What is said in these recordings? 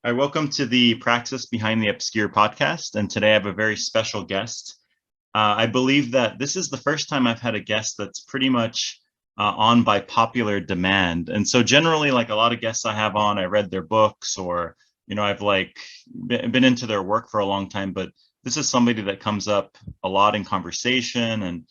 Hi, welcome to the Praxis Behind the Obscure podcast. And today I have a very special guest. I believe that this is the first time I've had a guest that's pretty much on by popular demand. And so generally, like a lot of guests I have on, I read their books or, I've been into their work for a long time, but this is somebody that comes up a lot in conversation. And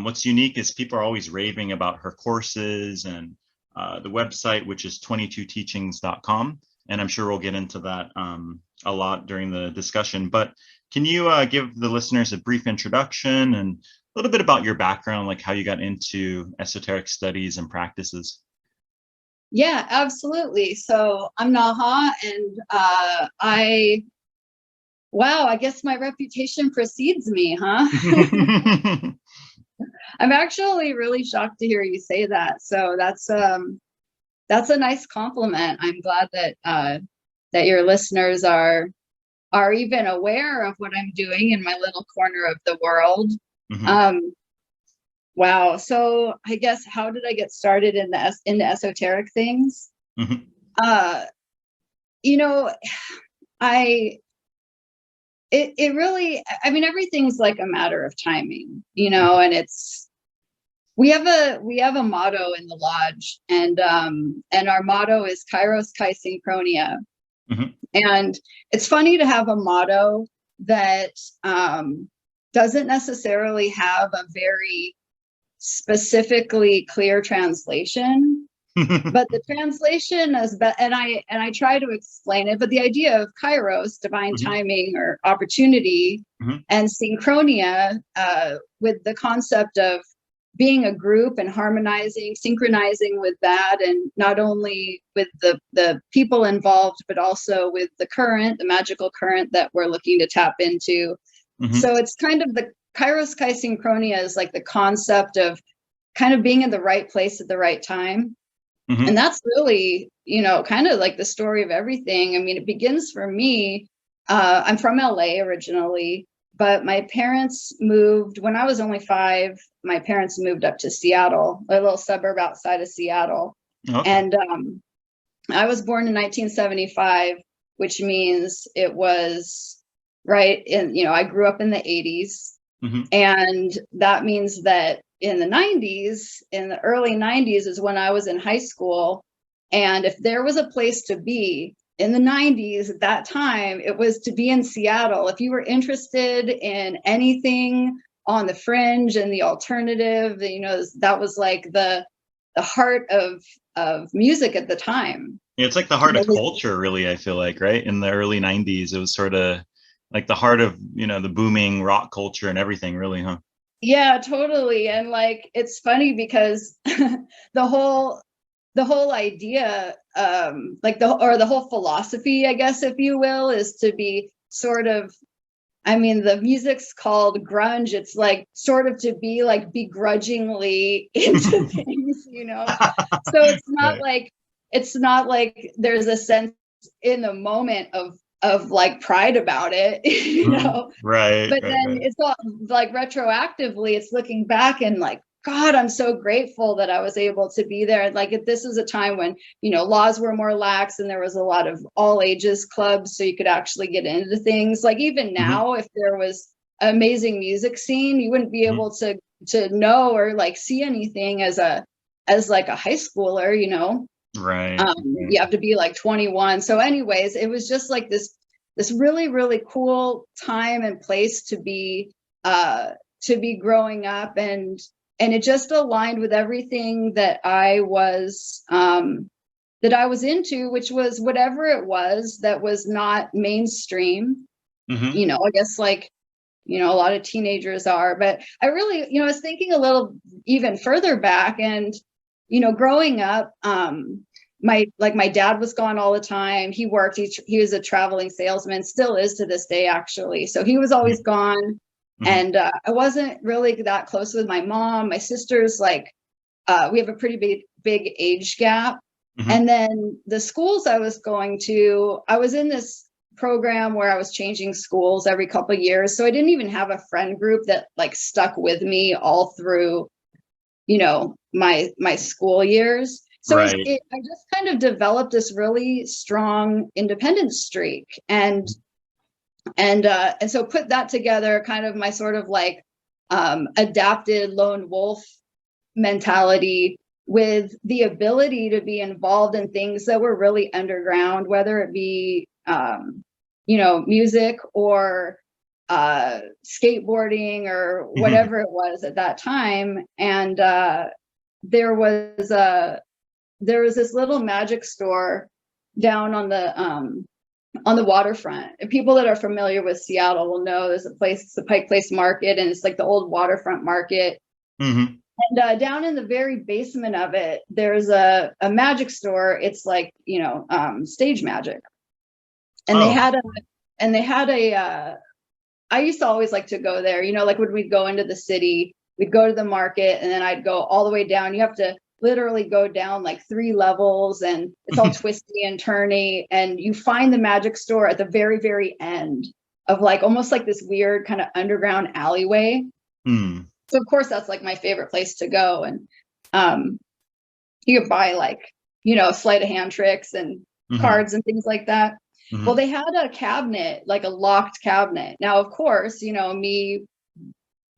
what's unique is people are always raving about her courses and the website, which is 22teachings.com. And I'm sure we'll get into that a lot during the discussion. But can you give the listeners a brief introduction and a little bit about your background, like how you got into esoteric studies and practices? Yeah, absolutely. So I'm Naha, and I guess my reputation precedes me, huh? I'm actually really shocked to hear you say that. So that's a nice compliment. I'm glad that your listeners are even aware of what I'm doing in my little corner of the world. Mm-hmm. Wow. So I guess, how did I get started in into esoteric things? Mm-hmm. You know, it really, I mean, everything's like a matter of timing, and we have a motto in the lodge, and our motto is Kairos Kai Synchronia. Mm-hmm. And it's funny to have a motto that doesn't necessarily have a very specifically clear translation, but the translation is and I try to explain it, but the idea of Kairos, divine Mm-hmm. timing or opportunity, Mm-hmm. and synchronia, with the concept of being a group and harmonizing, synchronizing with that, and not only with the people involved, but also with the magical current that we're looking to tap into. Mm-hmm. So it's kind of the Kairos Kai Synchronia is like the concept of kind of being in the right place at the right time. Mm-hmm. And that's really, kind of like the story of everything. I mean, it begins for me. I'm from LA originally, but my parents moved when I was only 5. My parents moved up to Seattle, a little suburb outside of Seattle. Okay. And I was born in 1975, which means it was right in, I grew up in the 80s. Mm-hmm. And that means that in the early 90s is when I was in high school. And if there was a place to be in the 90s at that time, it was to be in Seattle. If you were interested in anything on the fringe and the alternative, that was like the heart of music at the time. Yeah, it's like the heart of culture, really, I feel like, right? In the early 90s, it was sort of like the heart of, the booming rock culture and everything, really, huh? Yeah, totally. And like, it's funny because the whole idea, the whole philosophy, I guess, if you will, is to be sort of, I mean, the music's called grunge. It's like sort of to be like begrudgingly into things, So it's not like there's a sense in the moment of like pride about it, Right. But then it's all like retroactively, it's looking back and like, God, I'm so grateful that I was able to be there. Like, this is a time when, laws were more lax and there was a lot of all ages clubs. So you could actually get into things. Like even now, if there was an amazing music scene, you wouldn't be able to know or like see anything as like a high schooler, Right. You have to be like 21. So anyways, it was just like this really, really cool time and place to be growing up, and it just aligned with everything that I was into, which was whatever it was that was not mainstream. I guess like, a lot of teenagers are, but I really, I was thinking a little even further back, and, growing up, my dad was gone all the time. He worked, he was a traveling salesman, still is to this day, actually. So he was always gone. And I wasn't really that close with my mom. My sister's like, we have a pretty big age gap. And then the schools I was going to, I was in this program where I was changing schools every couple of years. So I didn't even have a friend group that like stuck with me all through, my school years. So Right. I just kind of developed this really strong independence streak, and so put that together, kind of my sort of like adapted lone wolf mentality with the ability to be involved in things that were really underground, whether it be music or skateboarding or whatever it was at that time. And there was this little magic store down on the waterfront. And people that are familiar with Seattle will know there's a place, it's the Pike Place Market, and it's like the old waterfront market. Mm-hmm. And down in the very basement of it, there's a magic store. It's like, stage magic. And they had I used to always like to go there, like when we'd go into the city, we'd go to the market, and then I'd go all the way down. You have to literally go down like 3 levels, and it's all twisty and turny. And you find the magic store at the very, very end of like almost like this weird kind of underground alleyway. Mm. So of course that's like my favorite place to go. And you could buy like, sleight of hand tricks and cards and things like that. Mm-hmm. Well, they had a cabinet, like a locked cabinet. Now, of course, me,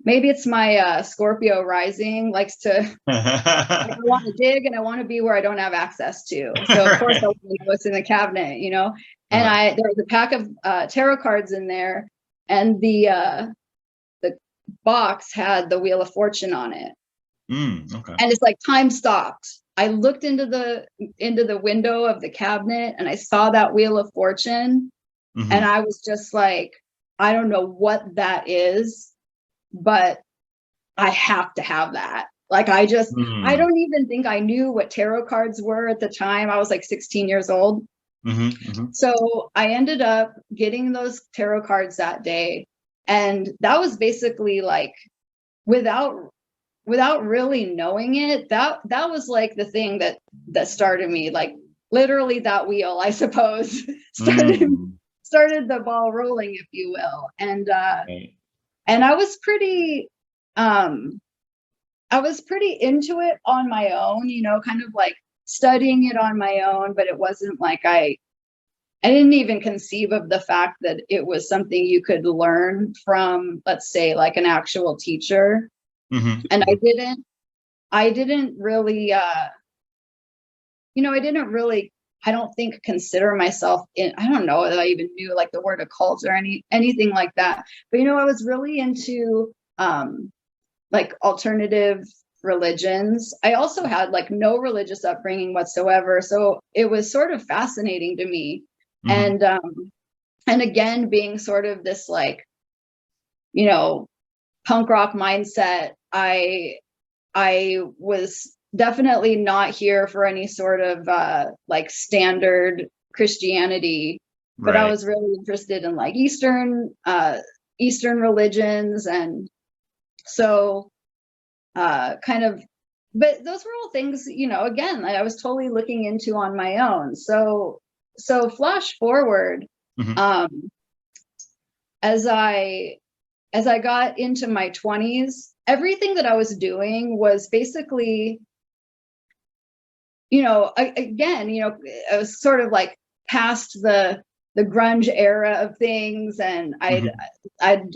maybe it's my Scorpio rising, likes to, I want to dig and I want to be where I don't have access to. So of course I want to know what's in the cabinet, and there was a pack of tarot cards in there, and the box had the Wheel of Fortune on it. Okay. And it's like time stopped. I looked into the window of the cabinet and I saw that Wheel of Fortune, and I was just like, I don't know what that is, but I have to have that. Like I don't even think I knew what tarot cards were at the time. I was like 16 years old. So I ended up getting those tarot cards that day. And that was basically like, without really knowing it, that was like the thing that started me, like literally that wheel, I suppose, started the ball rolling, if you will. And and I was pretty into it on my own, kind of like studying it on my own, but it wasn't like I didn't even conceive of the fact that it was something you could learn from, let's say, like an actual teacher. And I didn't really, I don't think consider myself I don't know that I even knew like the word occult or anything like that. But, I was really into like alternative religions. I also had like no religious upbringing whatsoever. So it was sort of fascinating to me. And again, being sort of this like, punk rock mindset, I was definitely not here for any sort of like standard Christianity, but I was really interested in like Eastern religions. And so kind of, but those were all things, again, I was totally looking into on my own. So flash forward, as I got into my 20s, everything that I was doing was basically, again, I was sort of like past the grunge era of things, and I'd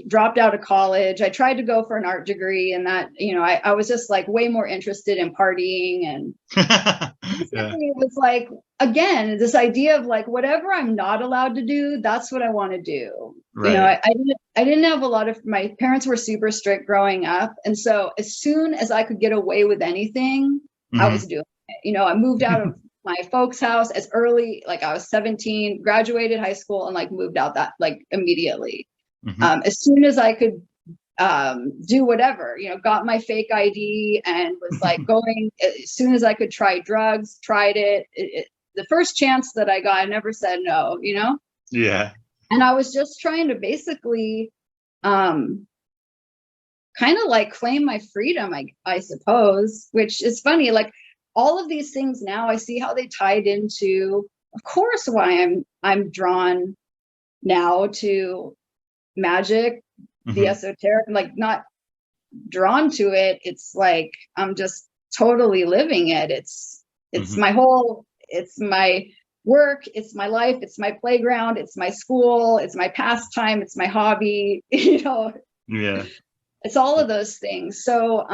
dropped out of college. I tried to go for an art degree, and that, I was just like way more interested in partying, and it was like, again, this idea of like, whatever I'm not allowed to do, that's what I want to do. I didn't have a lot of, my parents were super strict growing up. And so as soon as I could get away with anything, I was doing it. I moved out of my folks' house as early, like I was 17, graduated high school, and like moved out that like immediately. As soon as I could do whatever, got my fake ID and was like going, as soon as I could try drugs, tried it. The first chance that I got, I never said no, Yeah. And I was just trying to basically kind of like claim my freedom, I suppose, which is funny. Like all of these things now, I see how they tied into, of course, why I'm drawn now to magic, the esoteric, like not drawn to it. It's like, I'm just totally living it. It's It's my whole, it's my work, it's my life, it's my playground, it's my school, it's my pastime, it's my hobby, you know. Yeah. It's all of those things. So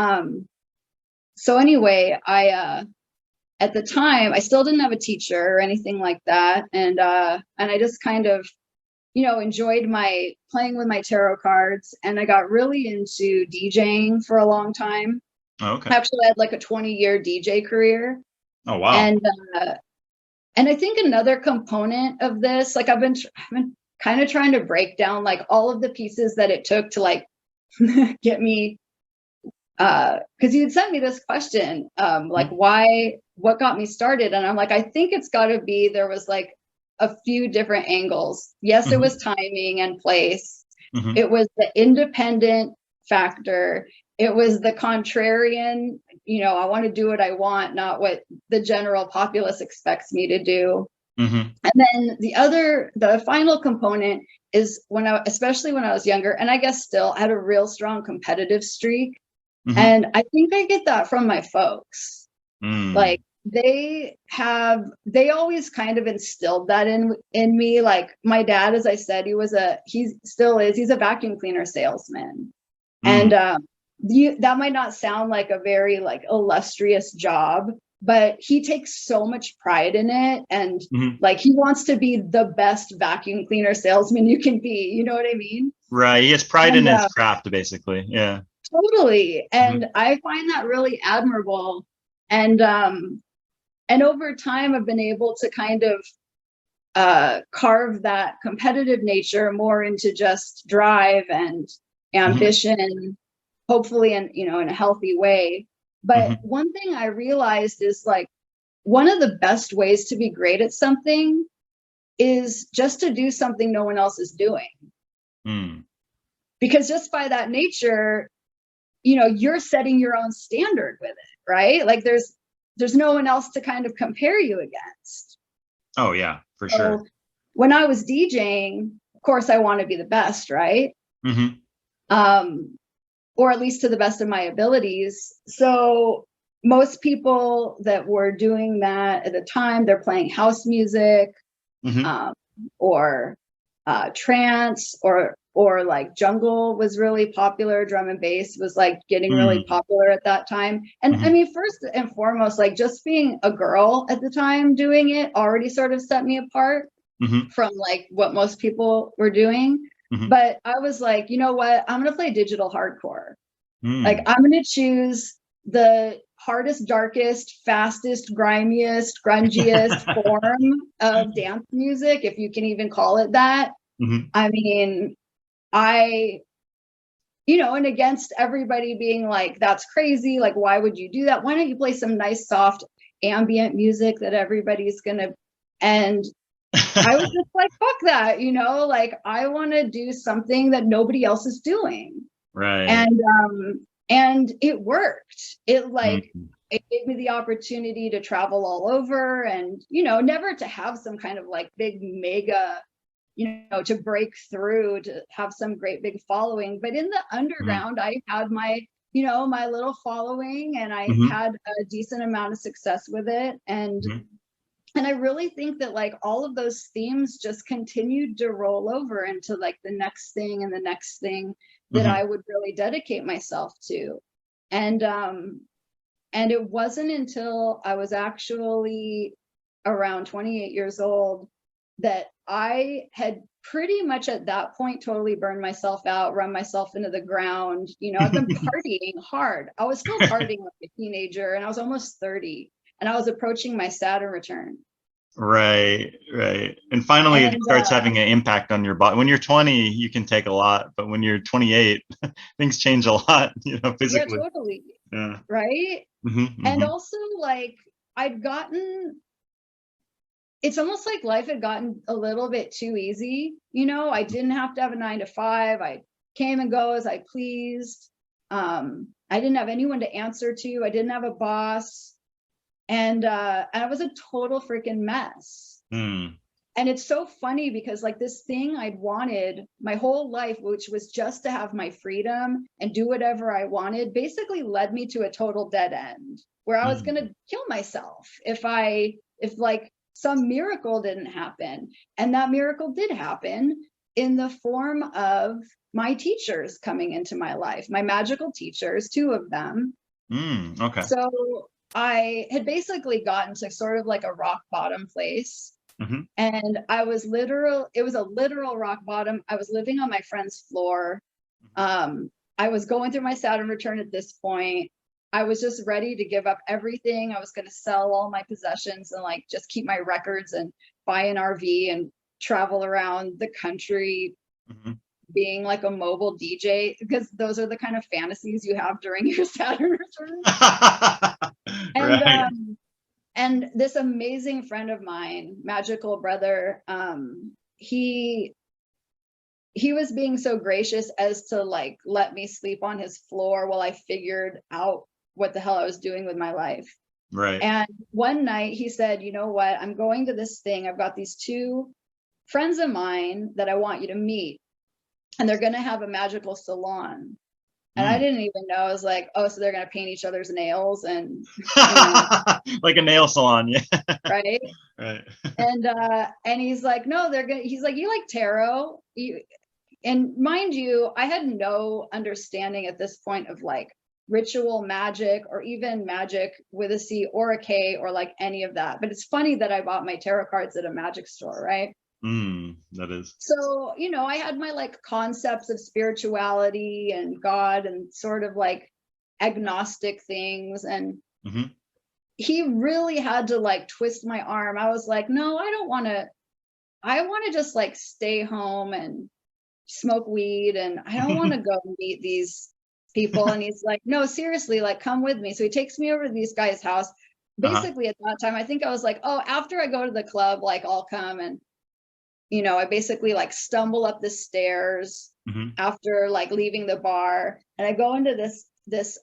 anyway, I at the time I still didn't have a teacher or anything like that. And I just kind of, you know, enjoyed my playing with my tarot cards, and I got really into DJing for a long time. Oh, okay. Actually, I had like a 20-year DJ career. Oh, wow. And I think another component of this, like I've been kind of trying to break down like all of the pieces that it took to like get me, because you had sent me this question, like what got me started, and I'm like, I think it's got to be, there was like a few different angles. Yes, it was timing and place. It was the independent factor. It was the contrarian, you know, I want to do what I want, not what the general populace expects me to do. And then the final component is especially when I was younger, and I guess still, I had a real strong competitive streak. And I think I get that from my folks. Like they always kind of instilled that in me. Like my dad, as I said, he still is, he's a vacuum cleaner salesman. And that might not sound like a very like illustrious job, but he takes so much pride in it. And like, he wants to be the best vacuum cleaner salesman you can be. You know what I mean? Right. He has pride in his craft, basically. Yeah. Totally. And I find that really admirable. And over time, I've been able to kind of carve that competitive nature more into just drive and ambition, hopefully in a healthy way. But one thing I realized is like, one of the best ways to be great at something is just to do something no one else is doing. Because just by that nature, you know, you're setting your own standard with it, right? Like there's no one else to kind of compare you against. Oh yeah, for sure. When I was DJing, of course I want to be the best, right? Or at least to the best of my abilities. So most people that were doing that at the time, they're playing house music, or trance, or like jungle was really popular. Drum and bass was like getting really popular at that time. And I mean, first and foremost, like just being a girl at the time doing it already sort of set me apart from like what most people were doing. But I was like, you know what? I'm going to play digital hardcore. Like I'm going to choose the hardest, darkest, fastest, grimiest, grungiest form of dance music, if you can even call it that. I mean, and against everybody being like, that's crazy. Like, why would you do that? Why don't you play some nice, soft ambient music that everybody's gonna, and I was just like, fuck that, like I want to do something that nobody else is doing. Right. And it worked. It gave me the opportunity to travel all over, and, never to have some kind of like big mega, to break through, to have some great big following. But in the underground, I had my, my little following, and I had a decent amount of success with it. And I really think that like all of those themes just continued to roll over into like the next thing and the next thing that I would really dedicate myself to. And it wasn't until I was actually around 28 years old that I had pretty much at that point totally burned myself out, run myself into the ground. I've been partying hard. I was still partying like a teenager, and I was almost 30, and I was approaching my Saturn return. Right. And finally, it starts having an impact on your body. When you're 20, you can take a lot, but when you're 28, things change a lot, physically. Yeah, totally. Yeah. Right. And also, like, it's almost like life had gotten a little bit too easy. I didn't have to have a 9 to 5. I came and go as I pleased. I didn't have anyone to answer to. I didn't have a boss. And I was a total freaking mess. And it's so funny because like this thing I'd wanted my whole life, which was just to have my freedom and do whatever I wanted, basically led me to a total dead end where I was going to kill myself if like some miracle didn't happen. And that miracle did happen in the form of my teachers coming into my life, my magical teachers, 2 of them. Okay. So I had basically gotten to sort of like a rock bottom place. And it was a literal rock bottom. I was living on my friend's floor. I was going through my Saturn return at this point. I was just ready to give up everything. I was going to sell all my possessions and like just keep my records and buy an RV and travel around the country being like a mobile DJ, because those are the kind of fantasies you have during your Saturn return. And right. And this amazing friend of mine, magical brother, he was being so gracious as to like let me sleep on his floor while I figured out what the hell I was doing with my life. Right. And one night he said, you know what, I'm going to this thing. I've got these 2 friends of mine that I want you to meet, and they're going to have a magical salon. And I didn't even know. I was like, oh, so they're going to paint each other's nails and, like a nail salon. Yeah. Right. Right. And he's like, no, he's like, you like tarot? And mind you, I had no understanding at this point of like ritual magic or even magic with a C or a K or like any of that. But it's funny that I bought my tarot cards at a magic store, right? That is. So, I had my like concepts of spirituality and God and sort of like agnostic things. And he really had to like twist my arm. I was like, no, I want to just like stay home and smoke weed. And I don't want to go meet these people. And he's like, no, seriously, like come with me. So he takes me over to these guys' house. Basically at that time, I think I was like, oh, after I go to the club, like I'll come. And I basically like stumble up the stairs after like leaving the bar, and I go into this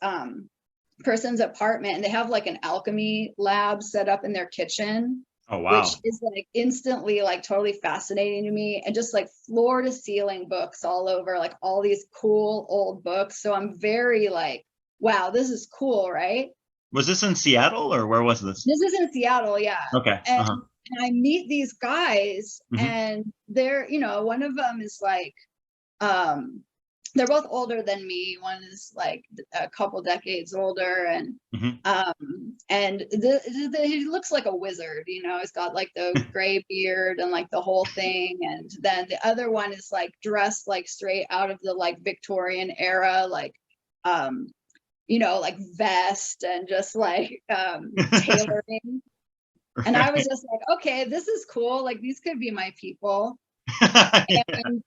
person's apartment, and they have like an alchemy lab set up in their kitchen. Oh, wow. Which is like instantly like totally fascinating to me, and just like floor to ceiling books all over, like all these cool old books. So I'm very like, wow, this is cool, right? Was this in Seattle or where was this? This is in Seattle, yeah. Okay. And I meet these guys, and they're, one of them is like, they're both older than me. One is like a couple decades older, and he looks like a wizard. He's got like the gray beard and like the whole thing. And then the other one is like dressed like straight out of the like Victorian era, like like vest and just like tailoring. Right. And I was just like, okay, this is cool. Like these could be my people. And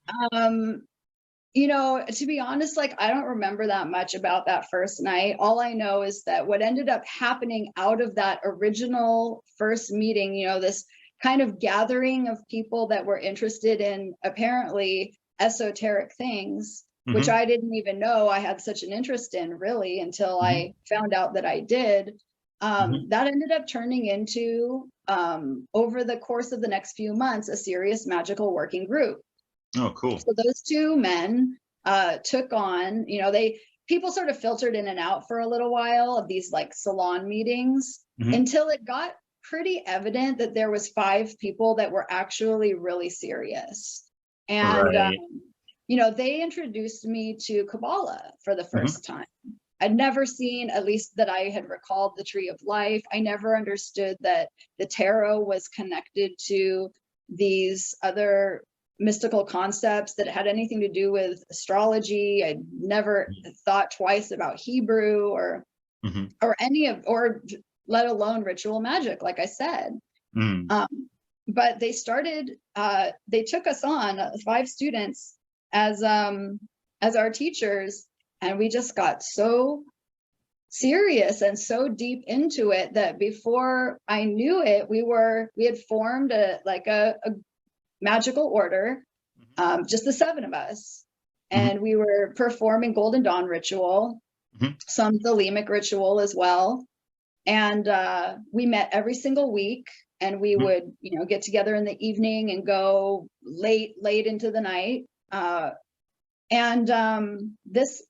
to be honest, like I don't remember that much about that first night. All I know is that what ended up happening out of that original first meeting, this kind of gathering of people that were interested in apparently esoteric things, which I didn't even know I had such an interest in really until I found out that I did. That ended up turning into, over the course of the next few months, a serious magical working group. Oh, cool. So those 2 men took on, people sort of filtered in and out for a little while of these like salon meetings until it got pretty evident that there was 5 people that were actually really serious. And, they introduced me to Kabbalah for the first time. I'd never seen, at least that I had recalled, the Tree of Life. I never understood that the tarot was connected to these other mystical concepts that had anything to do with astrology. I'd never thought twice about Hebrew or let alone ritual magic, like I said. But they started, they took us on, 5 students, as our teachers. And we just got so serious and so deep into it that before I knew it, we had formed a magical order, just the 7 of us. And we were performing Golden Dawn ritual, some Thelemic ritual as well. And we met every single week. and we would, get together in the evening and go late into the night.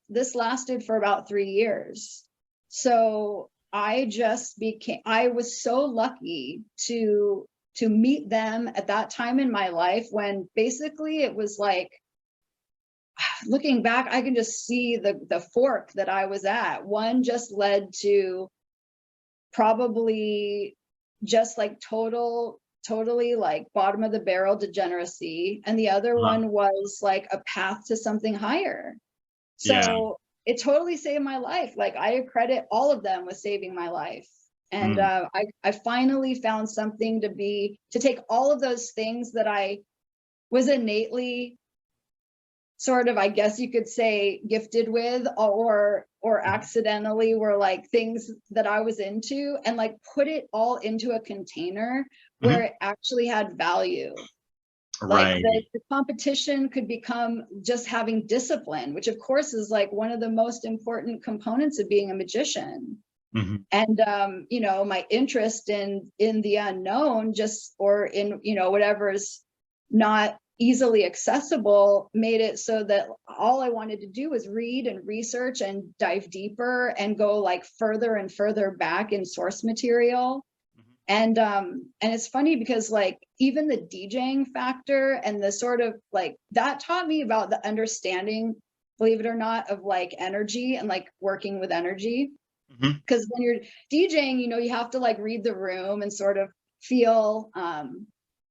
This lasted for about 3 years. So I was so lucky to meet them at that time in my life, when basically it was like, looking back, I can just see the fork that I was at. One just led to probably just like totally like bottom of the barrel degeneracy, and the other one was like a path to something higher. So it totally saved my life. Like, I credit all of them with saving my life. And I finally found something to take all of those things that I was innately sort of, I guess you could say, gifted with, or accidentally were like things that I was into, and like put it all into a container where it actually had value. Like the competition could become just having discipline, which of course is like one of the most important components of being a magician. And my interest in the unknown, or in whatever's not easily accessible, made it so that all I wanted to do was read and research and dive deeper and go like further and further back in source material. And it's funny because like even the Djing factor and the sort of like that taught me about the understanding, believe it or not, of like energy and like working with energy. Because when you're DJing, you have to like read the room and sort of feel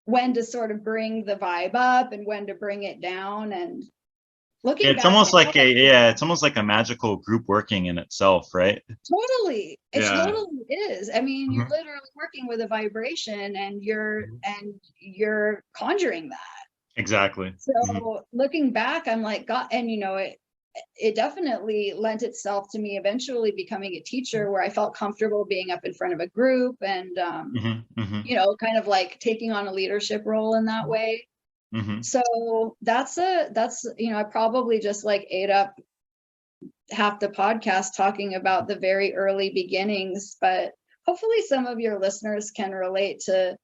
when to sort of bring the vibe up and when to bring it down. And looking it's back, almost like it's almost like a magical group working in itself, right? Totally. It totally is. I mean, you're literally working with a vibration, and you're conjuring that. Exactly. So looking back, I'm like, God, and it definitely lent itself to me eventually becoming a teacher, where I felt comfortable being up in front of a group and, kind of like taking on a leadership role in that way. So that's I probably just like ate up half the podcast talking about the very early beginnings, but hopefully some of your listeners can relate to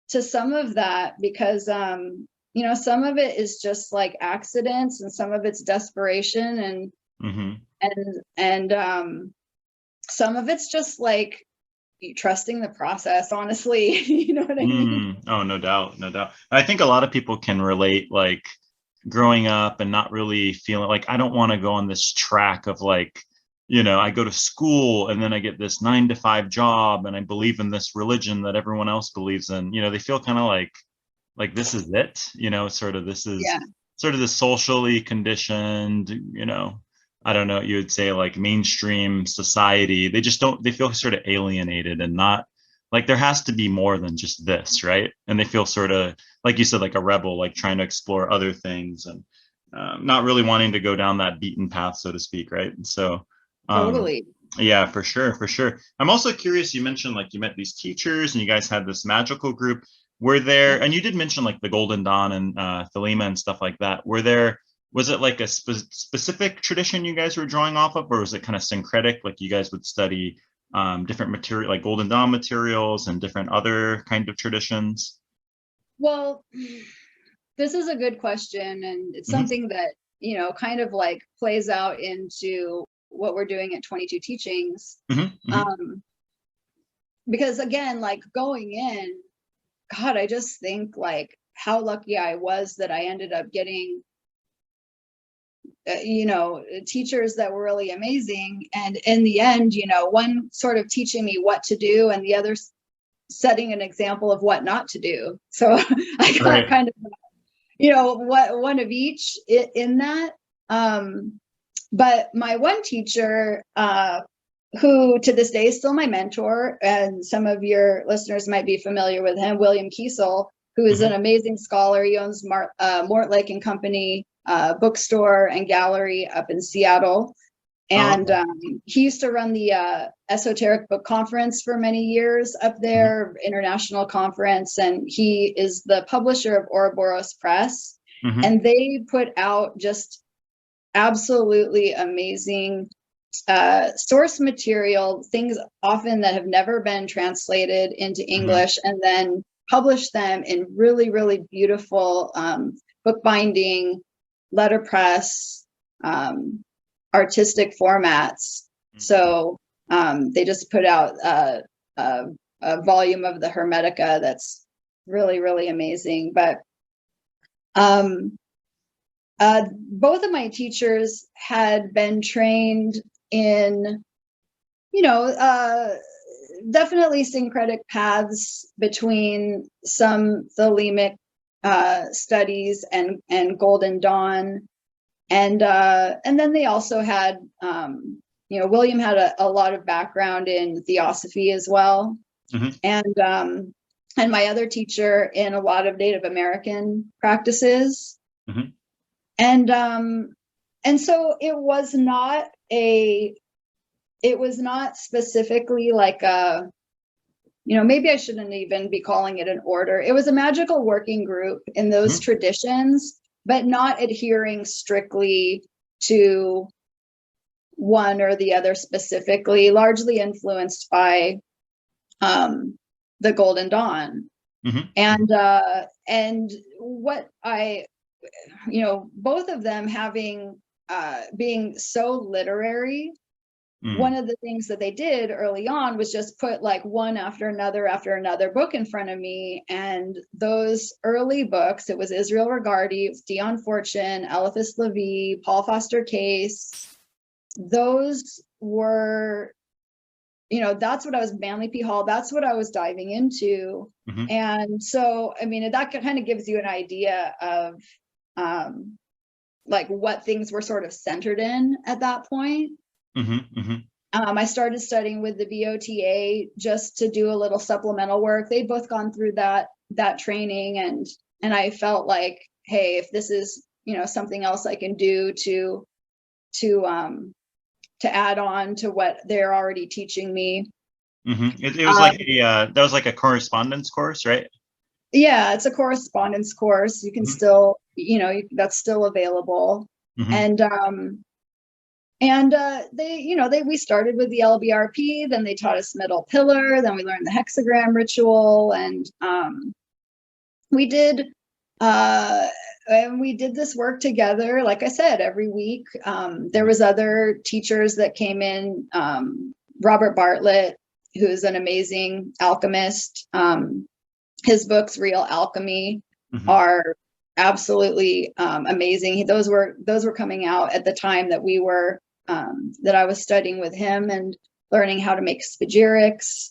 some of that, because some of it is just like accidents, and some of it's desperation, and some of it's just like trusting the process, honestly. You know what I mean? Oh, no doubt. I think a lot of people can relate, like growing up and not really feeling like, I don't want to go on this track of like, I go to school and then I get this 9-to-5 job and I believe in this religion that everyone else believes in. They feel kind of like this is it, sort of, this is sort of the socially conditioned, I don't know, you would say like mainstream society. They feel sort of alienated and not like there has to be more than just this, right? And they feel sort of, like you said, like a rebel, like trying to explore other things and not really wanting to go down that beaten path, so to speak, right? And so, totally. Yeah, for sure. I'm also curious, you mentioned like you met these teachers and you guys had this magical group. Were there, and you did mention like the Golden Dawn and Thelema and stuff like that. Was it like a specific tradition you guys were drawing off of, or was it kind of syncretic? Like you guys would study different material, like Golden Dawn materials and different other kind of traditions? Well, this is a good question, and it's something that, kind of like plays out into what we're doing at 22 Teachings. Because again, like going in, God, I just think like how lucky I was that I ended up getting, teachers that were really amazing. And in the end, one sort of teaching me what to do and the other setting an example of what not to do. So I got kind of, one of each in that. But my one teacher, who to this day is still my mentor, and some of your listeners might be familiar with him, William Kiesel, who is an amazing scholar. He owns Mortlake and Company bookstore and gallery up in Seattle. And he used to run the Esoteric Book Conference for many years up there, international conference. And he is the publisher of Ouroboros Press. And they put out just absolutely amazing source material, things often that have never been translated into English, and then publish them in really, really beautiful bookbinding, letterpress, artistic formats. So they just put out a volume of the Hermetica that's really, really amazing. But both of my teachers had been trained in, definitely syncretic paths between some thelemic studies and Golden Dawn, and then they also had, William had a lot of background in theosophy as well, and my other teacher in a lot of Native American practices, and so it was not specifically like a, maybe I shouldn't even be calling it an order. It was a magical working group in those traditions, but not adhering strictly to one or the other specifically, largely influenced by the Golden Dawn. And what I, both of them having, being so literary, one of the things that they did early on was just put like one after another book in front of me. And those early books, it was Israel Regardie, it was Dion Fortune, Eliphas Levi, Paul Foster Case. Those were, that's what I was, Manly P. Hall, that's what I was diving into. And so, I mean, that kind of gives you an idea of like what things were sort of centered in at that point. I started studying with the BOTA just to do a little supplemental work. They'd both gone through that training, and I felt like, hey, if this is, something else I can do to add on to what they're already teaching me. It was like that was like a correspondence course, right? Yeah, it's a correspondence course. You can still, that's still available. We started with the LBRP, then they taught us middle pillar, then we learned the hexagram ritual, and we did this work together, like I said, every week. There was other teachers that came in, Robert Bartlett, who's an amazing alchemist. His books, Real Alchemy, are absolutely amazing. Those were coming out at the time that we were that I was studying with him and learning how to make spagyrics.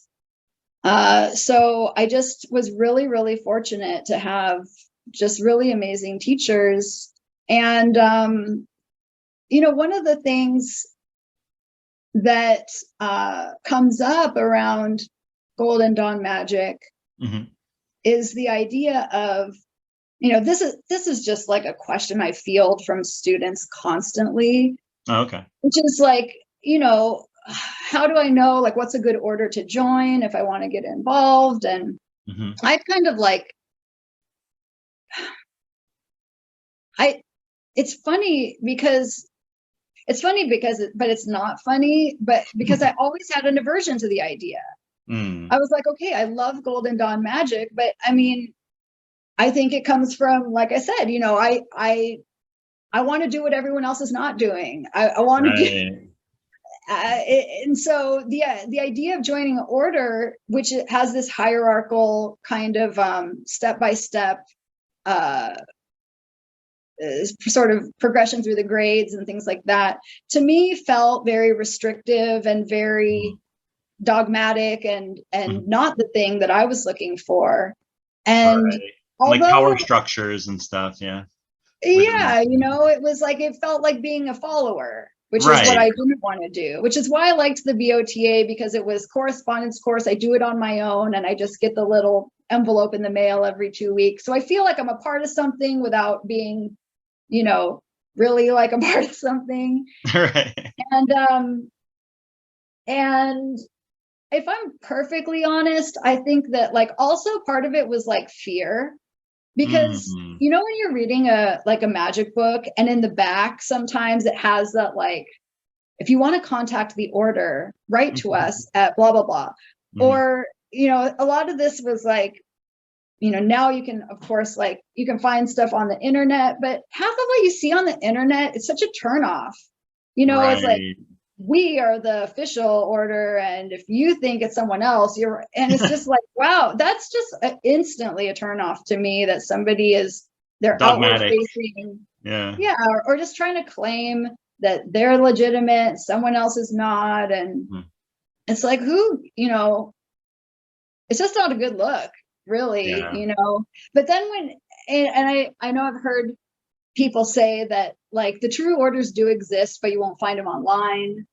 So I just was really, really fortunate to have just really amazing teachers. And one of the things that comes up around Golden Dawn magic is the idea of, this is just like a question I field from students constantly. Oh, okay. Which is like, how do I know, like, what's a good order to join if I want to get involved? And I kind of like, it's funny because, but it's not funny, but because I always had an aversion to the idea. I was like, okay, I love Golden Dawn magic, but I mean, I think it comes from, like I said, I want to do what everyone else is not doing. I want to be, and so the idea of joining an order, which has this hierarchical kind of step-by-step sort of progression through the grades and things like that, to me felt very restrictive and very dogmatic and not the thing that I was looking for. And like power structures and stuff, it was like, it felt like being a follower, which is what I didn't want to do, which is why I liked the BOTA, because it was correspondence course. I do it on my own, and I just get the little envelope in the mail every 2 weeks. So I feel like I'm a part of something without being, really like a part of something. And if I'm perfectly honest, I think that like also part of it was like fear. Because, when you're reading a magic book, and in the back, sometimes it has that like if you want to contact the order, write to us at blah, blah, blah. Or, a lot of this was like, now you can, of course, like you can find stuff on the internet, but half of what you see on the internet is such a turnoff. It's like, we are the official order, and if you think it's someone else, and it's just like, wow, that's just instantly a turnoff to me, that somebody they're outward facing, or just trying to claim that they're legitimate, someone else is not, and it's like, it's just not a good look, really, But then I know I've heard people say that like the true orders do exist, but you won't find them online.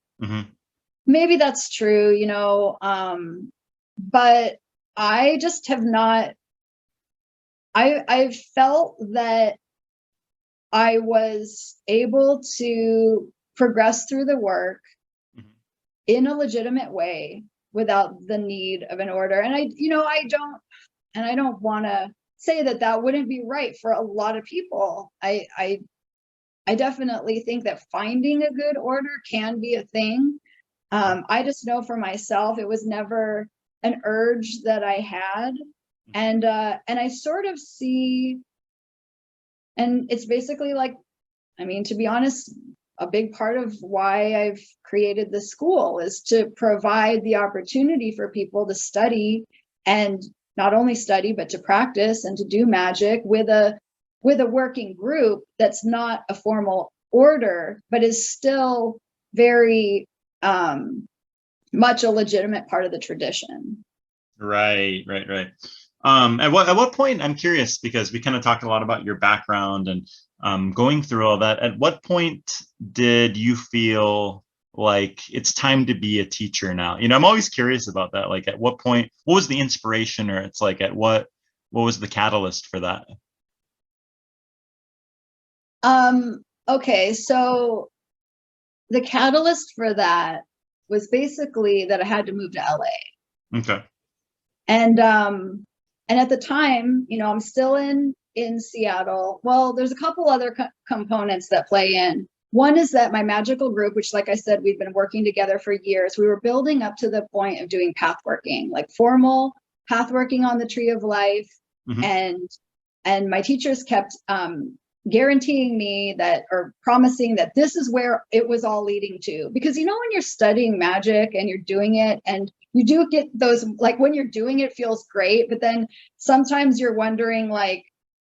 Maybe that's true, but I just have not, I felt that I was able to progress through the work in a legitimate way without the need of an order. And I don't want to say that wouldn't be right for a lot of people. I definitely think that finding a good order can be a thing. I just know for myself, it was never an urge that I had. And I sort of see, and it's basically like, to be honest, a big part of why I've created the school is to provide the opportunity for people to study, and not only study, but to practice and to do magic with a working group that's not a formal order, but is still very much a legitimate part of the tradition. Right. At what point, I'm curious, because we kind of talked a lot about your background and going through all that. At what point did you feel like it's time to be a teacher now? I'm always curious about that. Like, at what point, what was the inspiration, or it's like, at what was the catalyst for that? Okay, so the catalyst for that was basically that I had to move to LA. Okay. And at the time, I'm still in Seattle. Well, there's a couple other components that play in. One is that my magical group, which, like I said, we've been working together for years, we were building up to the point of doing pathworking, like formal pathworking on the Tree of Life. And my teachers kept guaranteeing me that, or promising that this is where it was all leading to. Because, when you're studying magic and you're doing it, and you do get those, like when you're doing it, it feels great, but then sometimes you're wondering, like,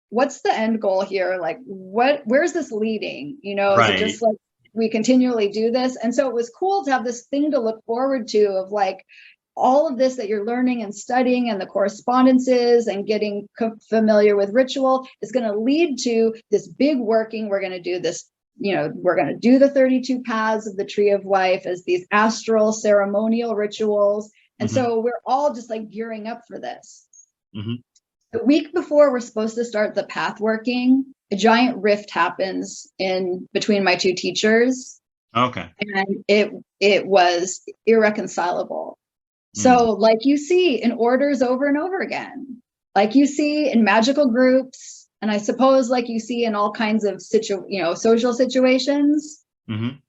what's the end goal here? Like, where's this leading? Is it just like we continually do this? And so it was cool to have this thing to look forward to, of like all of this that you're learning and studying, and the correspondences and getting familiar with ritual is going to lead to this big working. We're going to do this, we're going to do the 32 paths of the Tree of Life as these astral ceremonial rituals. And so we're all just like gearing up for this. The week before we're supposed to start the path working, a giant rift happens in between my two teachers. Okay. And it was irreconcilable. So like you see in orders over and over again, like you see in magical groups, and I suppose like you see in all kinds of social situations. And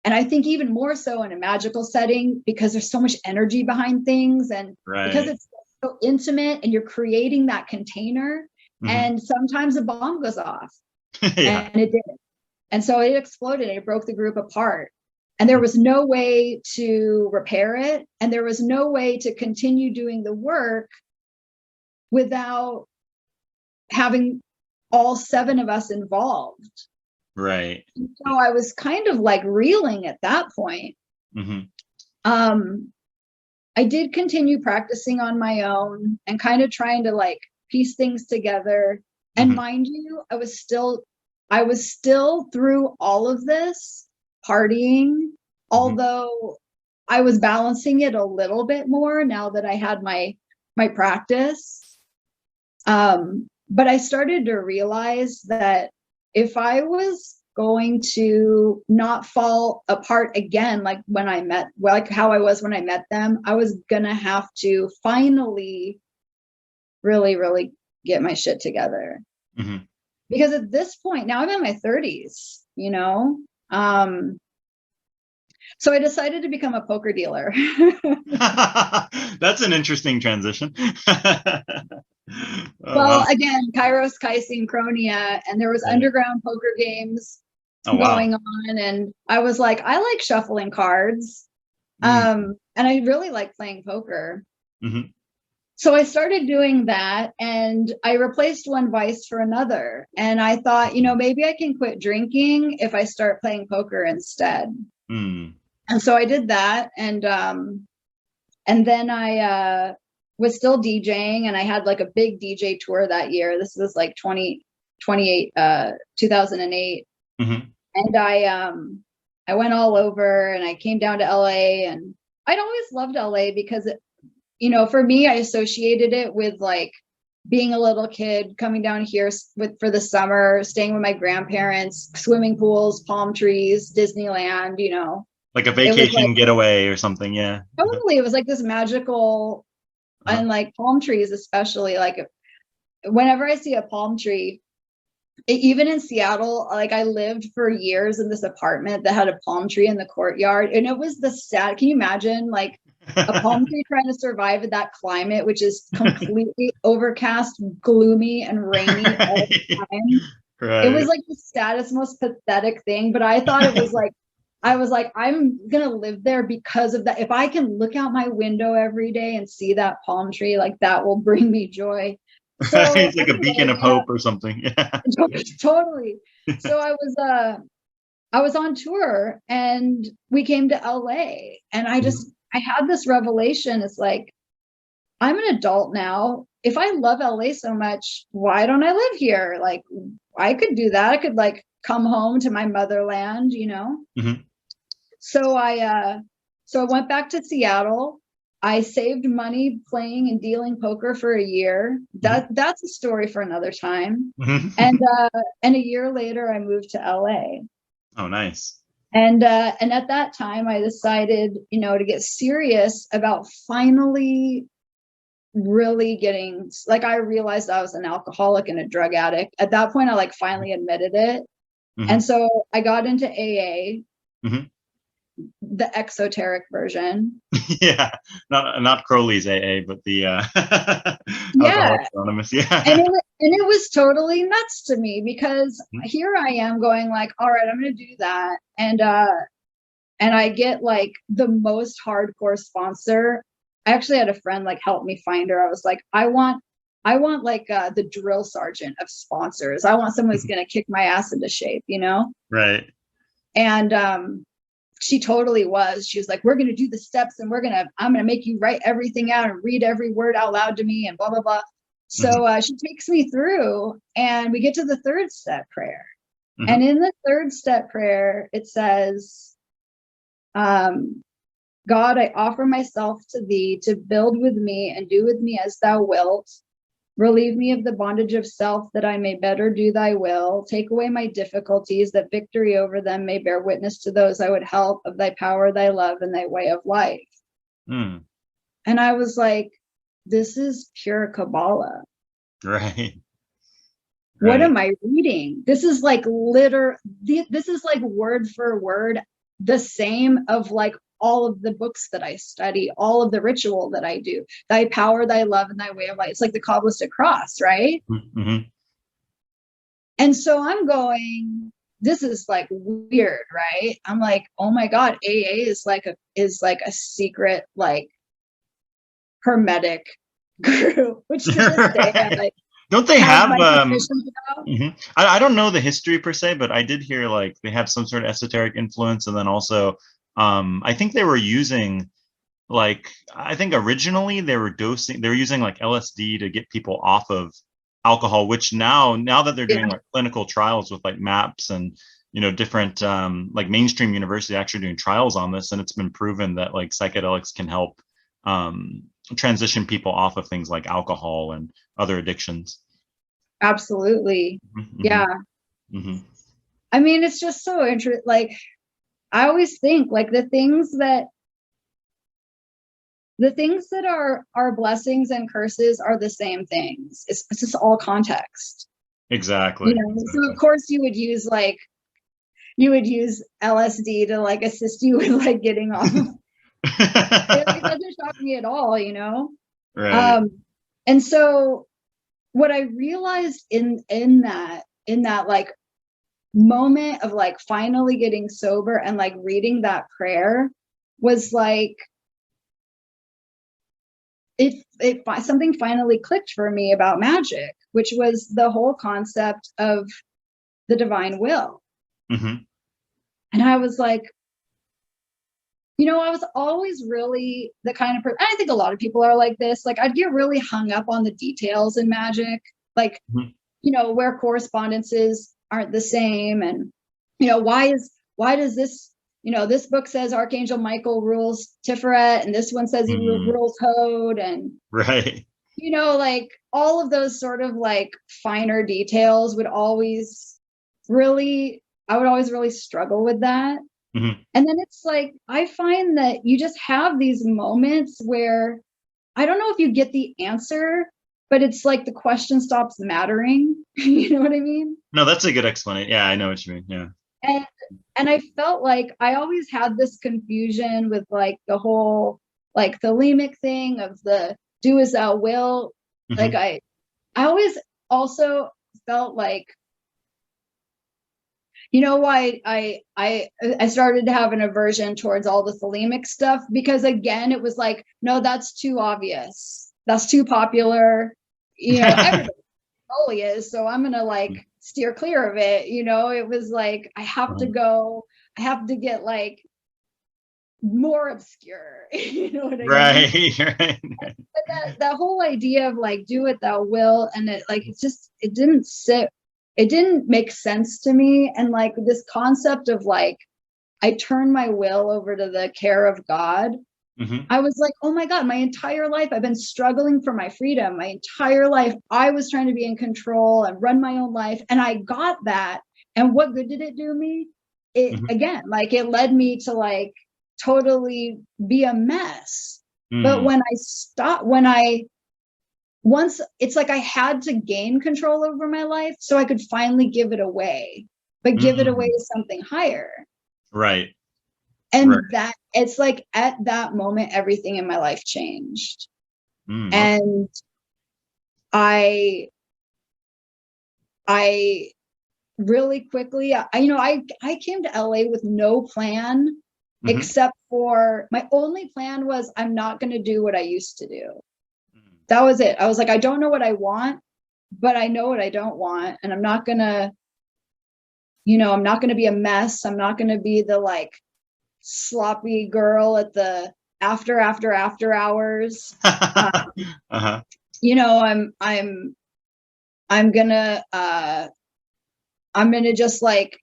I think even more so in a magical setting, because there's so much energy behind things, and because it's so intimate and you're creating that container, and sometimes a bomb goes off. And it did. And so it exploded, and it broke the group apart. And there was no way to repair it. And there was no way to continue doing the work without having all 7 of us involved. Right. So I was kind of like reeling at that point. I did continue practicing on my own and kind of trying to like piece things together. And mind you, I was still through all of this partying, although I was balancing it a little bit more now that I had my practice. But I started to realize that if I was going to not fall apart again, like how I was when I met them, I was gonna have to finally really, really get my shit together. Because at this point, now I'm in my 30s, So I decided to become a poker dealer. That's an interesting transition. Oh, Well, wow. again, Kairos, Kai Synchronia, and there was Yeah. underground poker games Oh, wow. going on, and I was like, I like shuffling cards, Mm. and I really like playing poker. Mm-hmm. So I started doing that, and I replaced one vice for another. And I thought, maybe I can quit drinking if I start playing poker instead. Mm. And so I did that, and then I was still DJing, and I had like a big DJ tour that year. This was like 2008. Mm-hmm. And I went all over, and I came down to LA, and I'd always loved LA because for me, I associated it with like being a little kid coming down here for the summer, staying with my grandparents, swimming pools, palm trees, Disneyland, Like a it was like, vacation getaway or something. Yeah. totally, it was like this magical, and like palm trees, especially, like whenever I see a palm tree, even in Seattle, like I lived for years in this apartment that had a palm tree in the courtyard, and it was can you imagine like a palm tree trying to survive in that climate, which is completely overcast, gloomy, and rainy all the time? Right. It was like the saddest, most pathetic thing, but I thought it was like, I was like, I'm gonna live there because of that. If I can look out my window every day and see that palm tree, like that will bring me joy. So It's like a beacon anyway, of hope or something. Yeah. totally. So I was on tour, and we came to LA, and I had this revelation. It's like, I'm an adult now. If I love LA so much, why don't I live here? Like, I could do that. I could like come home to my motherland, Mm-hmm. So I went back to Seattle. I saved money playing and dealing poker for a year. That's a story for another time. Mm-hmm. And a year later I moved to LA. Oh, nice. And at that time I decided, to get serious about finally really getting, like, I realized I was an alcoholic and a drug addict. At that point I like finally admitted it. Mm-hmm. And so I got into AA, Mm-hmm. the exoteric version. Yeah, not Crowley's AA, but the Yeah. Alcoholics Anonymous. Yeah. And it was totally nuts to me, because here I am going like, all right, I'm going to do that. And I get like the most hardcore sponsor. I actually had a friend like help me find her. I was like, I want like the drill sergeant of sponsors. I want someone who's going to kick my ass into shape, Right. And she totally was. She was like, we're going to do the steps, and I'm going to make you write everything out and read every word out loud to me, and blah, blah, blah. So she takes me through, and we get to the third step prayer. And in the third step prayer, it says, God, I offer myself to thee to build with me and do with me as thou wilt. Relieve me of the bondage of self, that I may better do thy will. Take away my difficulties, that victory over them may bear witness to those I would help, of thy power, thy love, and thy way of life. And I was like, this is pure Kabbalah. Right. What am I reading? This is like this is like word for word the same of like all of the books that I study, all of the ritual that I do. Thy power, thy love, and thy way of life. It's like the Kabbalistic cross, right? Mm-hmm. And so I'm going, this is like weird, right? I'm like, oh my God, AA is like a secret, like hermetic group, which to this day I'm like, don't they have I I don't know the history per se, but I did hear like they have some sort of esoteric influence, and then also I think they were using, like, I think originally they were using like LSD to get people off of alcohol, which now that they're doing like clinical trials with like MAPS and different like mainstream university actually doing trials on this, and it's been proven that like psychedelics can help transition people off of things like alcohol and other addictions. Absolutely. Yeah. I mean, it's just so interesting. Like, I always think like the things that are blessings and curses are the same things. It's just all context. Exactly. So of course you would use like, you would use LSD to like assist you with like getting off. It doesn't shock me at all, you know? Right. And so what I realized in that like moment of like finally getting sober and like reading that prayer was like something finally clicked for me about magic, which was the whole concept of the divine will. Mm-hmm. And I was like, you know, I was always really the kind of person, I think a lot of people are like this, like I'd get really hung up on the details in magic, like, Mm-hmm. you know, where correspondences aren't the same. And, you know, why does this, you know, this book says Archangel Michael rules Tiferet, and this one says he rules Hod. And, Right. you know, like all of those sort of like finer details would always I would always really struggle with that. Mm-hmm. And then it's like, I find that you just have these moments where I don't know if you get the answer, but it's like the question stops mattering. You know what I mean? No, that's a good explanation. Yeah, I know what you mean. Yeah. And I felt like I always had this confusion with like the whole like thelemic thing of the do as thou will. Mm-hmm. Like I always also felt like, you know why I started to have an aversion towards all the thelemic stuff, because again, it was like, no, that's too obvious. That's too popular. You know, everybody totally is. So I'm going to like steer clear of it. You know, it was like, I have to get like more obscure. You know what I mean? Right. Right. But that whole idea of like, do what thou will. And it like, it didn't make sense to me. And like this concept of like, I turn my will over to the care of God. Mm-hmm. I was like, oh my God, my entire life I've been struggling for my freedom. My entire life I was trying to be in control and run my own life. And I got that. And what good did it do me? Again, like it led me to like totally be a mess. But once it's like I had to gain control over my life so I could finally give it away, but give it away to something higher. Right. And that it's like at that moment, everything in my life changed. Okay. And I really quickly, I came to LA with no plan, except for my only plan was I'm not going to do what I used to do. That was it. I was like, I don't know what I want, but I know what I don't want. And I'm not going to be a mess. I'm not going to be the like sloppy girl at the after hours. You know, I'm gonna just like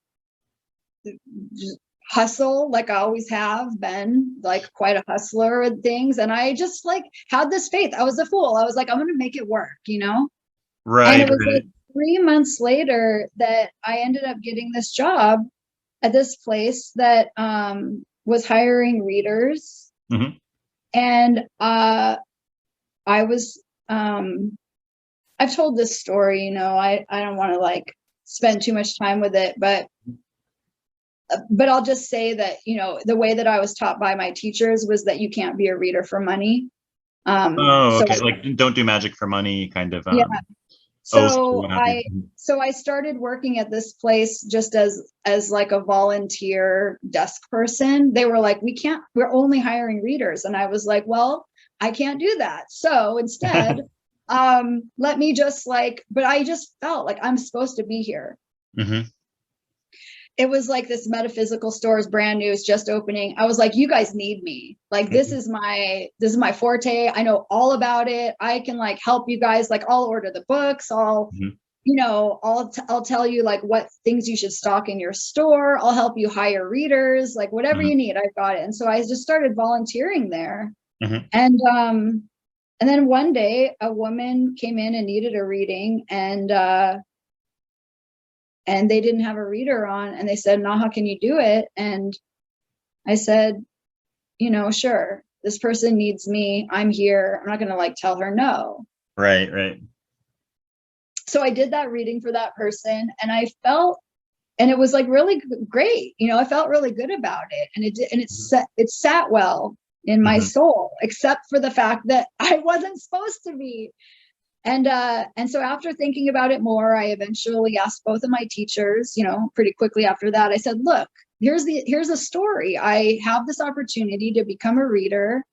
hustle like I always have been, like quite a hustler and things. And I just like had this faith. I was a fool. I was like, I'm gonna make it work, you know? Right. And it was like 3 months later that I ended up getting this job at this place that was hiring readers. And I was I've told this story, you know, I don't want to like spend too much time with it, but I'll just say that, you know, the way that I was taught by my teachers was that you can't be a reader for money. Okay. Like don't do magic for money kind of. Yeah. So I started working at this place just as like a volunteer desk person. They were like, we're only hiring readers. And I was like, well, I can't do that. So instead, let me just like, but I just felt like I'm supposed to be here. It was like this metaphysical store is brand new. It's just opening. I was like, you guys need me. Like, this is my forte. I know all about it. I can like help you guys. Like I'll order the books. I'll tell you like what things you should stock in your store. I'll help you hire readers, like whatever you need. I've got it. And so I just started volunteering there. And then one day a woman came in and needed a reading, and they didn't have a reader on, and they said, Naha, can you do it? And I said, you know, sure, this person needs me. I'm here. I'm not going to like tell her no. Right. So I did that reading for that person, and I felt and it was like really great. I felt really good about it, and it sat well in my soul, except for the fact that I wasn't supposed to be. And so after thinking about it more, I eventually asked both of my teachers, pretty quickly after that. I said, look, here's a story. I have this opportunity to become a reader.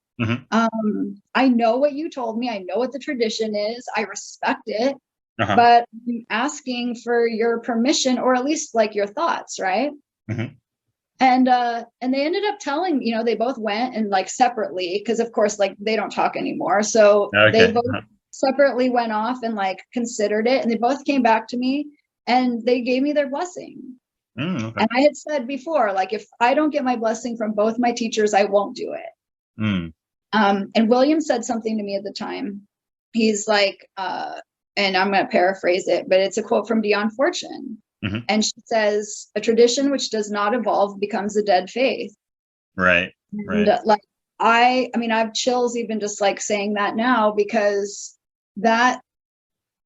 I know what you told me. I know what the tradition is. I respect it, but I'm asking for your permission, or at least like your thoughts, right? And they ended up telling, they both went and like separately, because of course, like they don't talk anymore. So they both separately went off and like considered it, and they both came back to me and they gave me their blessing. And I had said before, like, if I don't get my blessing from both my teachers, I won't do it. And William said something to me at the time. He's like, and I'm going to paraphrase it, but it's a quote from Dion Fortune. And she says, a tradition which does not evolve becomes a dead faith. Right. And like, I mean, I have chills even just like saying that now, because that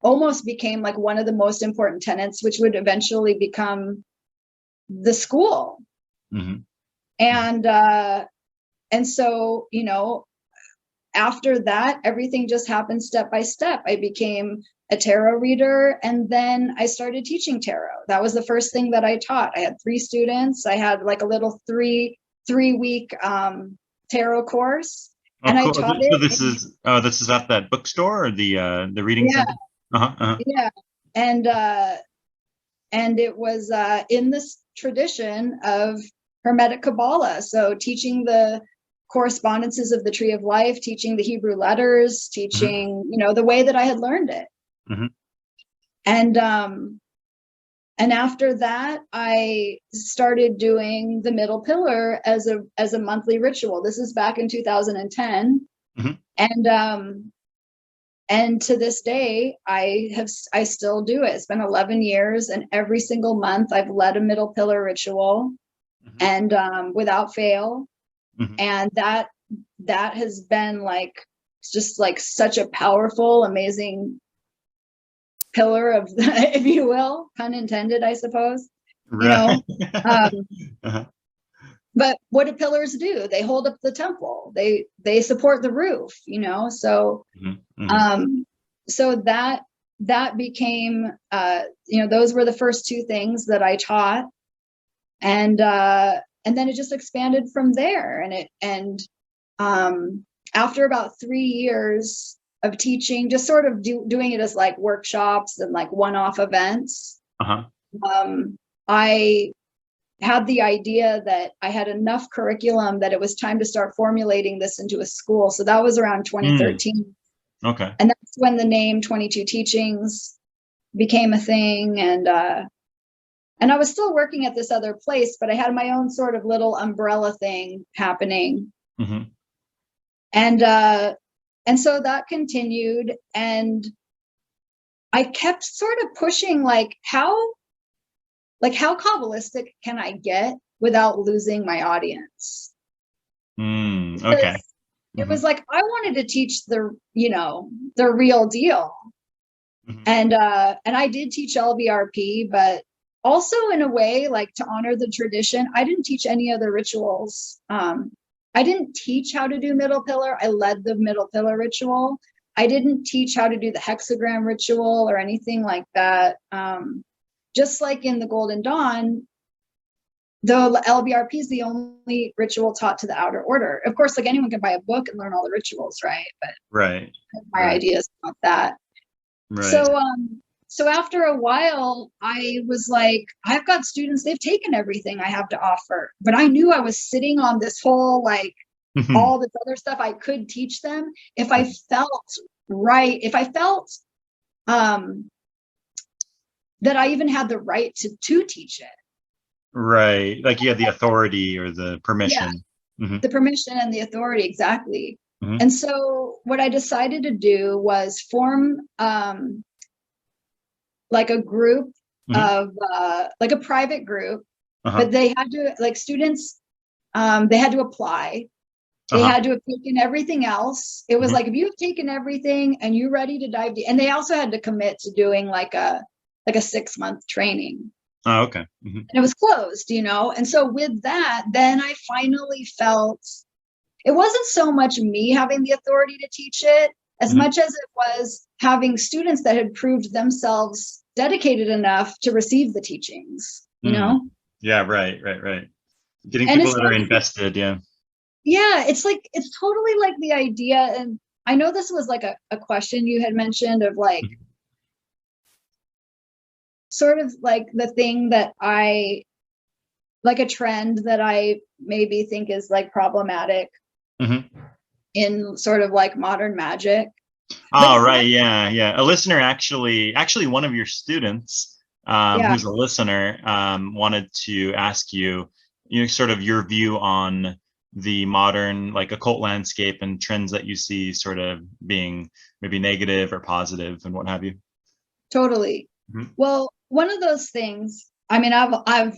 almost became like one of the most important tenets, which would eventually become the school. And so, after that, everything just happened step by step. I became a tarot reader, and then I started teaching tarot. That was the first thing that I taught. I had 3 students. I had like a little three-week tarot course, and I taught it. So this is at that bookstore, or the reading center? Yeah, and it was in this tradition of Hermetic Kabbalah. So teaching the correspondences of the Tree of Life, teaching the Hebrew letters, teaching, the way that I had learned it. And after that, I started doing the middle pillar as a monthly ritual. This is back in 2010. And to this day, I still do it. It's been 11 years, and every single month I've led a middle pillar ritual, and without fail. And that has been like, just like such a powerful, amazing pillar of, if you will, pun intended, I suppose. But what do pillars do? They hold up the temple. They support the roof, so so that became those were the first 2 things that I taught, and then it just expanded from there. And after about 3 years of teaching, just sort of doing it as like workshops and like one-off events, I had the idea that I had enough curriculum that it was time to start formulating this into a school. So that was around 2013. And that's when the name 22 Teachings became a thing. And I was still working at this other place, but I had my own sort of little umbrella thing happening. And so that continued, and I kept sort of pushing, like how Kabbalistic can I get without losing my audience? It was like, I wanted to teach the real deal. And I did teach LBRP, but also in a way, like, to honor the tradition, I didn't teach any other rituals. I didn't teach how to do middle pillar. I led the middle pillar ritual. I didn't teach how to do the hexagram ritual or anything like that. Just like in the Golden Dawn, the LBRP is the only ritual taught to the outer order. Of course, like, anyone can buy a book and learn all the rituals, right? But my idea is not that. So after a while, I was like, I've got students, they've taken everything I have to offer, but I knew I was sitting on this whole, like, all this other stuff I could teach them if I felt right, if I felt that I even had the right to teach it. Like you had the authority or the permission. The permission and the authority, exactly. And so what I decided to do was form like a group of like a private group, but they had to, like, students, they had to apply. They had to have taken everything else. It was like, if you've taken everything and you're ready to dive deep, and they also had to commit to doing like a 6-month training. Oh, okay. And it was closed, and so with that, then I finally felt it wasn't so much me having the authority to teach it as much as it was having students that had proved themselves dedicated enough to receive the teachings, Yeah, right. Getting And people it's that are like, invested, yeah. yeah, it's totally like the idea. And I know this was like a question you had mentioned of like, sort of like the thing that like a trend that I maybe think is like problematic in sort of like modern magic. But Oh, right. Yeah. A listener actually, one of your students, yeah, who's a listener, wanted to ask you, sort of your view on the modern like occult landscape and trends that you see sort of being maybe negative or positive and what have you. totally. Mhm. Well, one of those things, I mean, I've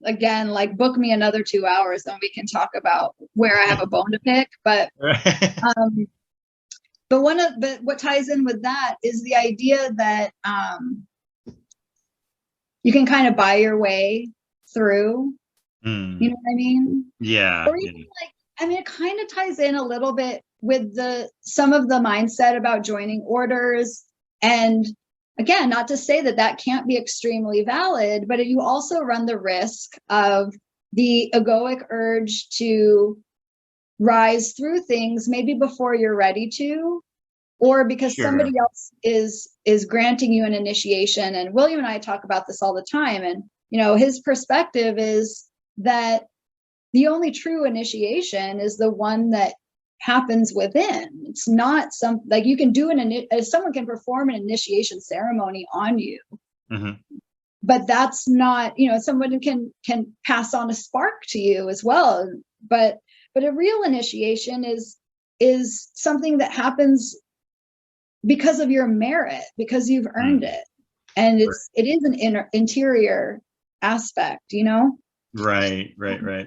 again, like book me another 2 hours and we can talk about where I have a bone to pick. Um, but what ties in with that is the idea that you can kind of buy your way through, you know what I mean? Yeah. Or even like, I mean, it kind of ties in a little bit with some of the mindset about joining orders. And again, not to say that that can't be extremely valid, but you also run the risk of the egoic urge to rise through things maybe before you're ready to, or because Sure. somebody else is granting you an initiation. And William and I talk about this all the time. And his perspective is that the only true initiation is the one that happens within. It's not like you can do someone can perform an initiation ceremony on you, but that's not, someone can pass on a spark to you as well. But a real initiation is something that happens because of your merit, because you've earned it. And it is an interior aspect, Right. Yeah,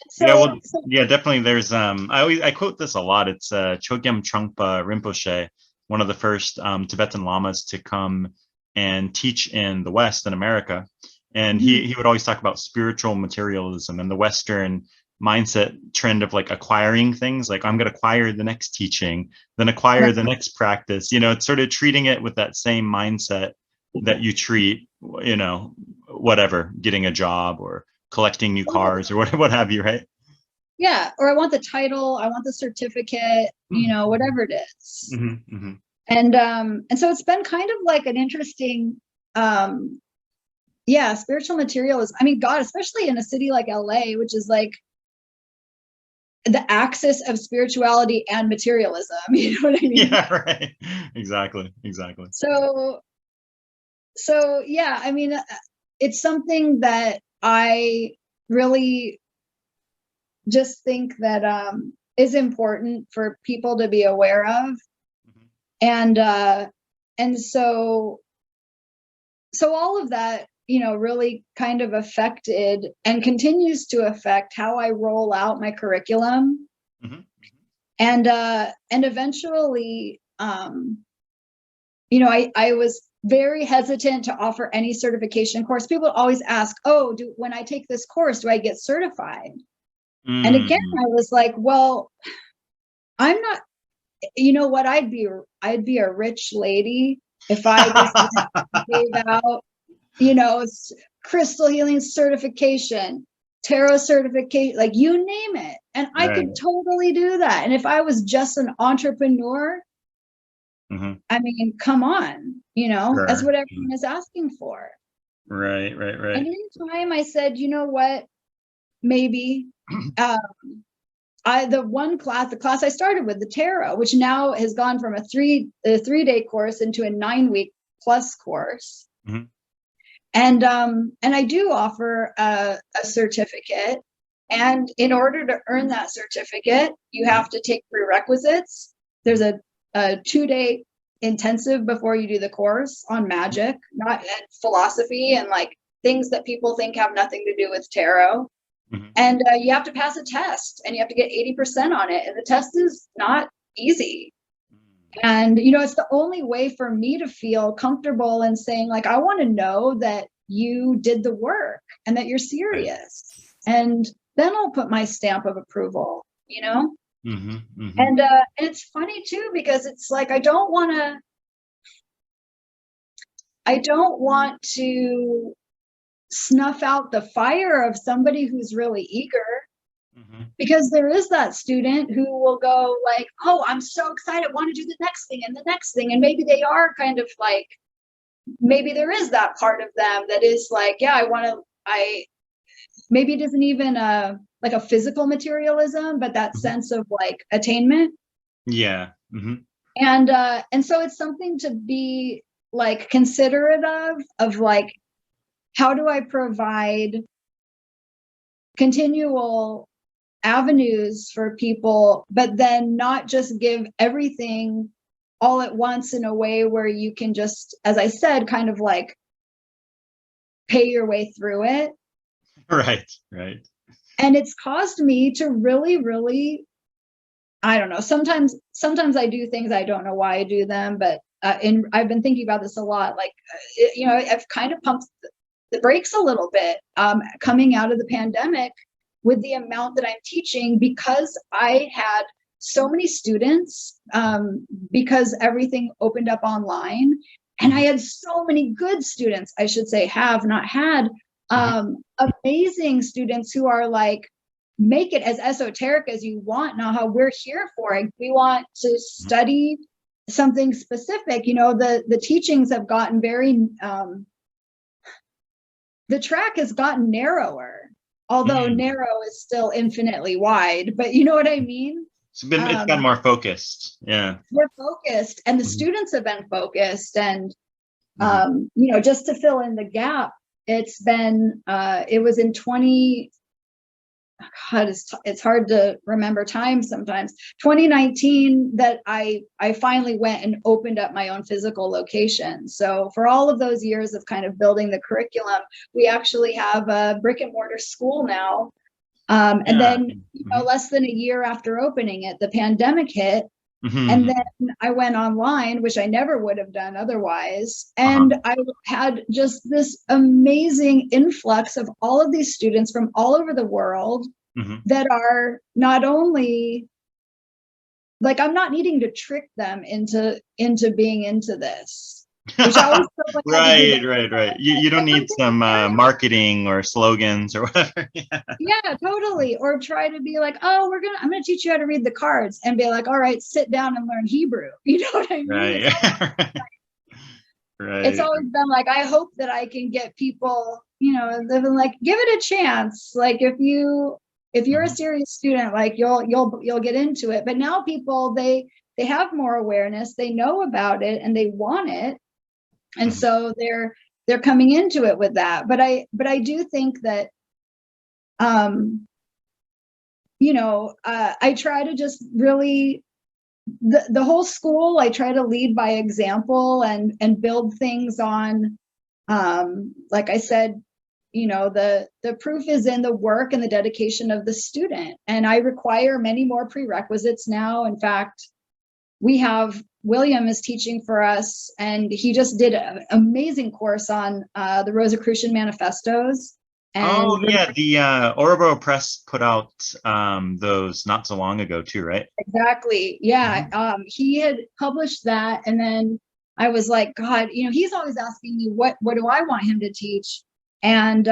So, well, yeah, definitely. There's I quote this a lot. It's Chogyam Trungpa Rinpoche, one of the first Tibetan lamas to come and teach in the West in America, and he would always talk about spiritual materialism and the Western mindset trend of like acquiring things. Like I'm going to acquire the next teaching, then acquire the next practice. It's sort of treating it with that same mindset that you treat, whatever, getting a job or collecting new cars or what have you, right? yeah, or I want the title, I want the certificate, whatever it is. And so it's been kind of like an interesting spiritual materialism. I mean, God, especially in a city like LA, which is like the axis of spirituality and materialism, you know what I mean? Yeah, right. Exactly. So yeah, I mean, it's something that I really just think that is important for people to be aware of. And so all of that, really kind of affected and continues to affect how I roll out my curriculum. And eventually, I was very hesitant to offer any certification course. People always ask, oh, when I take this course, do I get certified? And again, I was like, well, I'm not, what, I'd be a rich lady if I just gave out, crystal healing certification, tarot certification, like you name it. And I could totally do that. And if I was just an entrepreneur, I mean, come on, that's what everyone is asking for. Right. And in time I said, you know what, maybe the class I started with, the tarot, which now has gone from a 3-day course into a 9-week plus course. And I do offer a certificate. And in order to earn that certificate, you have to take prerequisites. There's a 2-day intensive before you do the course on magic, not philosophy and like things that people think have nothing to do with tarot. And you have to pass a test and you have to get 80% on it. And the test is not easy. And, it's the only way for me to feel comfortable in saying, like, I want to know that you did the work and that you're serious. And then I'll put my stamp of approval, you know? Mm-hmm, mm-hmm. And it's funny too, because it's like, I don't want to snuff out the fire of somebody who's really eager. Mm-hmm. Because there is that student who will go like, oh, I'm so excited, want to do the next thing and the next thing. And maybe they are kind of like, maybe there is that part of them that is like, yeah, maybe it isn't even like a physical materialism, but that sense of like attainment. Yeah. Mm-hmm. And so it's something to be like considerate of like, how do I provide continual avenues for people, but then not just give everything all at once in a way where you can just, as I said, kind of like pay your way through it. Right. And it's caused me to really, really, I don't know, sometimes I do things, I don't know why I do them, but I've been thinking about this a lot, like, you know, I've kind of pumped the brakes a little bit coming out of the pandemic with the amount that I'm teaching, because I had so many students, because everything opened up online, and I had so many good students, I should say, have not had, amazing students who are like, make it as esoteric as you want, Naha, we're here for it. We want to study something specific. You know, the teachings have gotten very, the track has gotten narrower, although narrow is still infinitely wide, but you know what I mean? It's been more focused. Yeah. We're focused, and the students have been focused, and you know, just to fill in the gap, it's been it was in 20, God, it's hard to remember time sometimes, 2019, that I finally went and opened up my own physical location. So for all of those years of kind of building the curriculum, we actually have a brick and mortar school now. And then, you know, less than a year after opening it, the pandemic hit. And then I went online, which I never would have done otherwise. And I had just this amazing influx of all of these students from all over the world that are not only like, I'm not needing to trick them into being into this. Which I always felt like right. You don't need some marketing or slogans or whatever. Yeah, totally. Or try to be like, oh, I'm gonna teach you how to read the cards, and be like, all right, sit down and learn Hebrew. You know what I mean? Right. It's always been like, I hope that I can get people, you know, living like, give it a chance. Like if you're a serious student, like you'll get into it. But now people, they have more awareness, they know about it, and they want it. And so they're coming into it with that. But I do think that, you know, I try to just really, the whole school, I try to lead by example and build things on, like I said, you know, the proof is in the work and the dedication of the student. And I require many more prerequisites now. In fact, William is teaching for us, and he just did an amazing course on the Rosicrucian manifestos. And the Orebro Press put out those not so long ago too, right? Exactly. Yeah. He had published that, and then I was like, God, you know, he's always asking me what do I want him to teach, and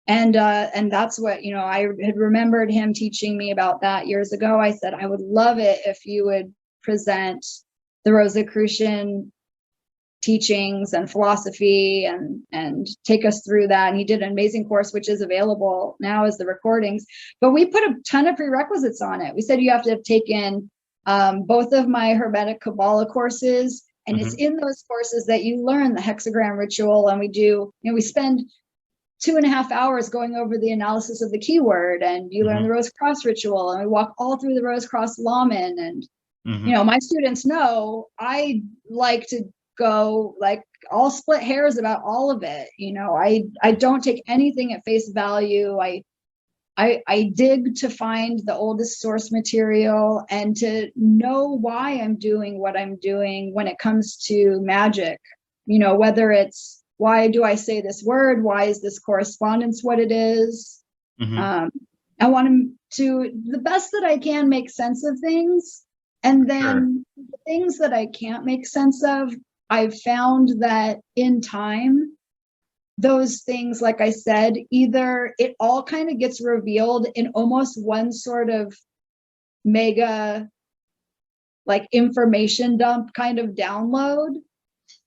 that's what, you know, I had remembered him teaching me about that years ago. I said, I would love it if you would present the Rosicrucian teachings and philosophy and take us through that. And he did an amazing course, which is available now as the recordings. But we put a ton of prerequisites on it. We said you have to have taken both of my Hermetic Kabbalah courses, and it's in those courses that you learn the hexagram ritual. And we do, you know, we spend 2.5 hours going over the analysis of the keyword, and you learn the Rose Cross ritual, and we walk all through the Rose Cross Lawman. And you know, my students know I like to go, like, I'll split hairs about all of it. You know, I don't take anything at face value. I dig to find the oldest source material and to know why I'm doing what I'm doing when it comes to magic. You know, whether it's why do I say this word? Why is this correspondence what it is? Mm-hmm. I want to, the best that I can, make sense of things. And then the things that I can't make sense of, I've found that in time, those things, like I said, either it all kind of gets revealed in almost one sort of mega, like, information dump kind of download.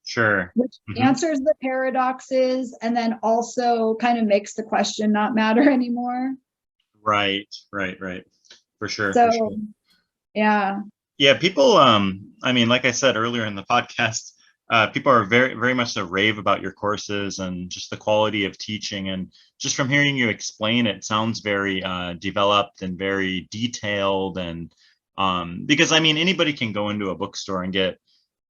Sure. Which answers the paradoxes and then also kind of makes the question not matter anymore. Right. For sure. So, For sure. yeah. Yeah, people, I mean, like I said earlier in the podcast, people are very, very much so rave about your courses and just the quality of teaching. And just from hearing you explain it, sounds very developed and very detailed. And because, I mean, anybody can go into a bookstore and get,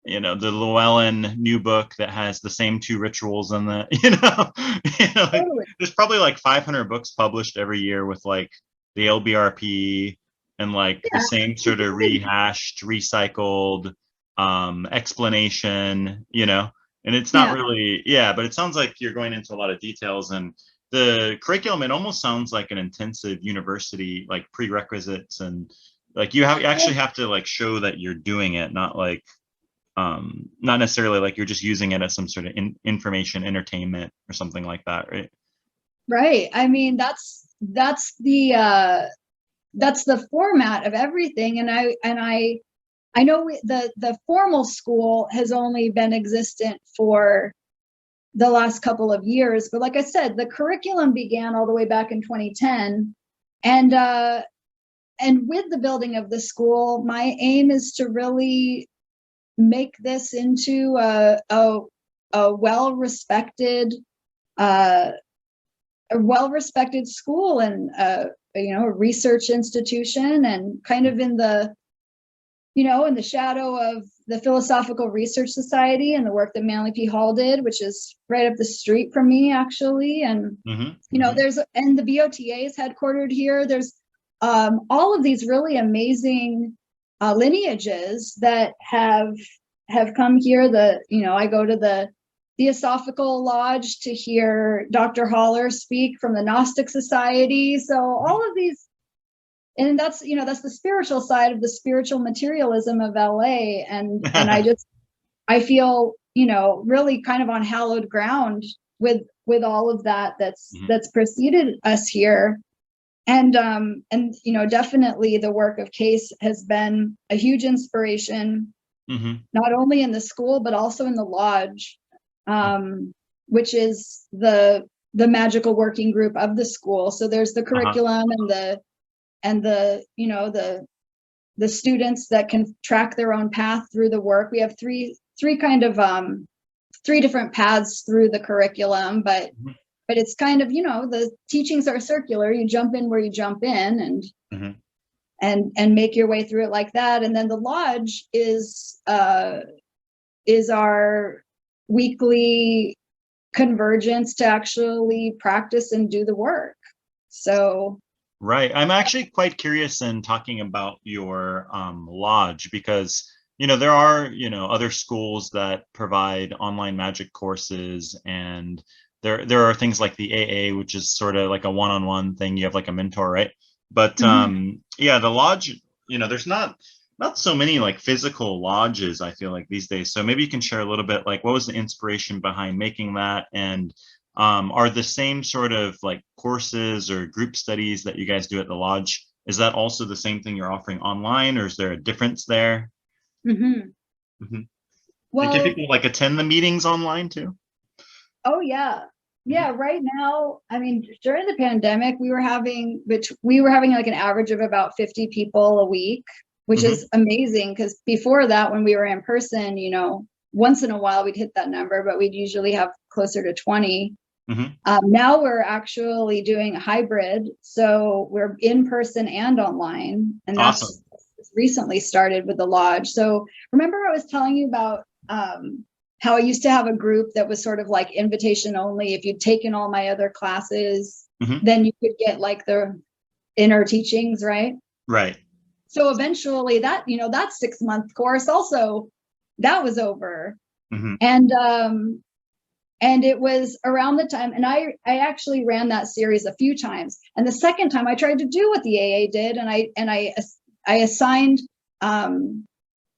you know, the Llewellyn new book that has the same 2 rituals in the, like, Totally. there's probably like 500 books published every year with like the LBRP and like the same sort of rehashed, recycled explanation, and it's not really, but it sounds like you're going into a lot of details, and the curriculum, it almost sounds like an intensive university, like prerequisites, and like you actually have to like show that you're doing it, not like not necessarily like you're just using it as some sort of information entertainment or something like that, right? Right. I mean, that's the format of everything. And I know the formal school has only been existent for the last couple of years, but like I said, the curriculum began all the way back in 2010. And with the building of the school, my aim is to really make this into a well-respected school, and a research institution, and kind of in the shadow of the Philosophical Research Society and the work that Manly P. Hall did, which is right up the street from me, actually. And and the BOTA is headquartered here. There's all of these really amazing lineages that have come here. I go to the Theosophical Lodge to hear Dr. Haller speak from the Gnostic Society. So all of these, and that's the spiritual side of the spiritual materialism of LA. And I feel, really kind of on hallowed ground with all of that's preceded us here. And definitely the work of Case has been a huge inspiration, not only in the school, but also in the lodge, which is the magical working group of the school. So there's the curriculum and the students that can track their own path through the work. We have three different paths through the curriculum, but it's kind of, the teachings are circular. You jump in where you jump in, and make your way through it like that. And then the lodge is our weekly convergence to actually practice and do the work. So. Right. I'm actually quite curious in talking about your lodge, because, there are, other schools that provide online magic courses, and there are things like the AA, which is sort of like a one-on-one thing. You have like a mentor, right? But the lodge, there's not so many like physical lodges, I feel like, these days. So maybe you can share a little bit, like, what was the inspiration behind making that? And are the same sort of like courses or group studies that you guys do at the lodge, is that also the same thing you're offering online, or is there a difference there? Well, can people like attend the meetings online too? Oh yeah. Yeah. Right now, I mean, during the pandemic, we were having like an average of about 50 people a week, which is amazing. Because before that, when we were in person, once in a while we'd hit that number, but we'd usually have closer to 20. Now we're actually doing a hybrid. So we're in person and online. And that's recently started with the lodge. So remember I was telling you about how I used to have a group that was sort of like invitation only. If you'd taken all my other classes, then you could get like the inner teachings, right? Right. So eventually that 6-month course also, that was over. And And it was around the time, and I actually ran that series a few times. And the second time I tried to do what the AA did, and I assigned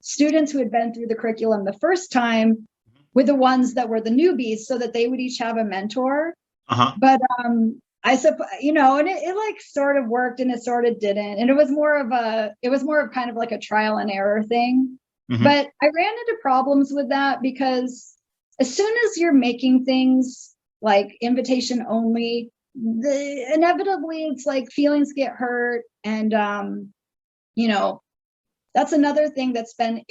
students who had been through the curriculum the first time with the ones that were the newbies, so that they would each have a mentor. But I suppose, you know, and it like sort of worked and it sort of didn't. And it was more of kind of like a trial and error thing. But I ran into problems with that, because as soon as you're making things like invitation only, inevitably it's like feelings get hurt. And, you know, that's another thing that's been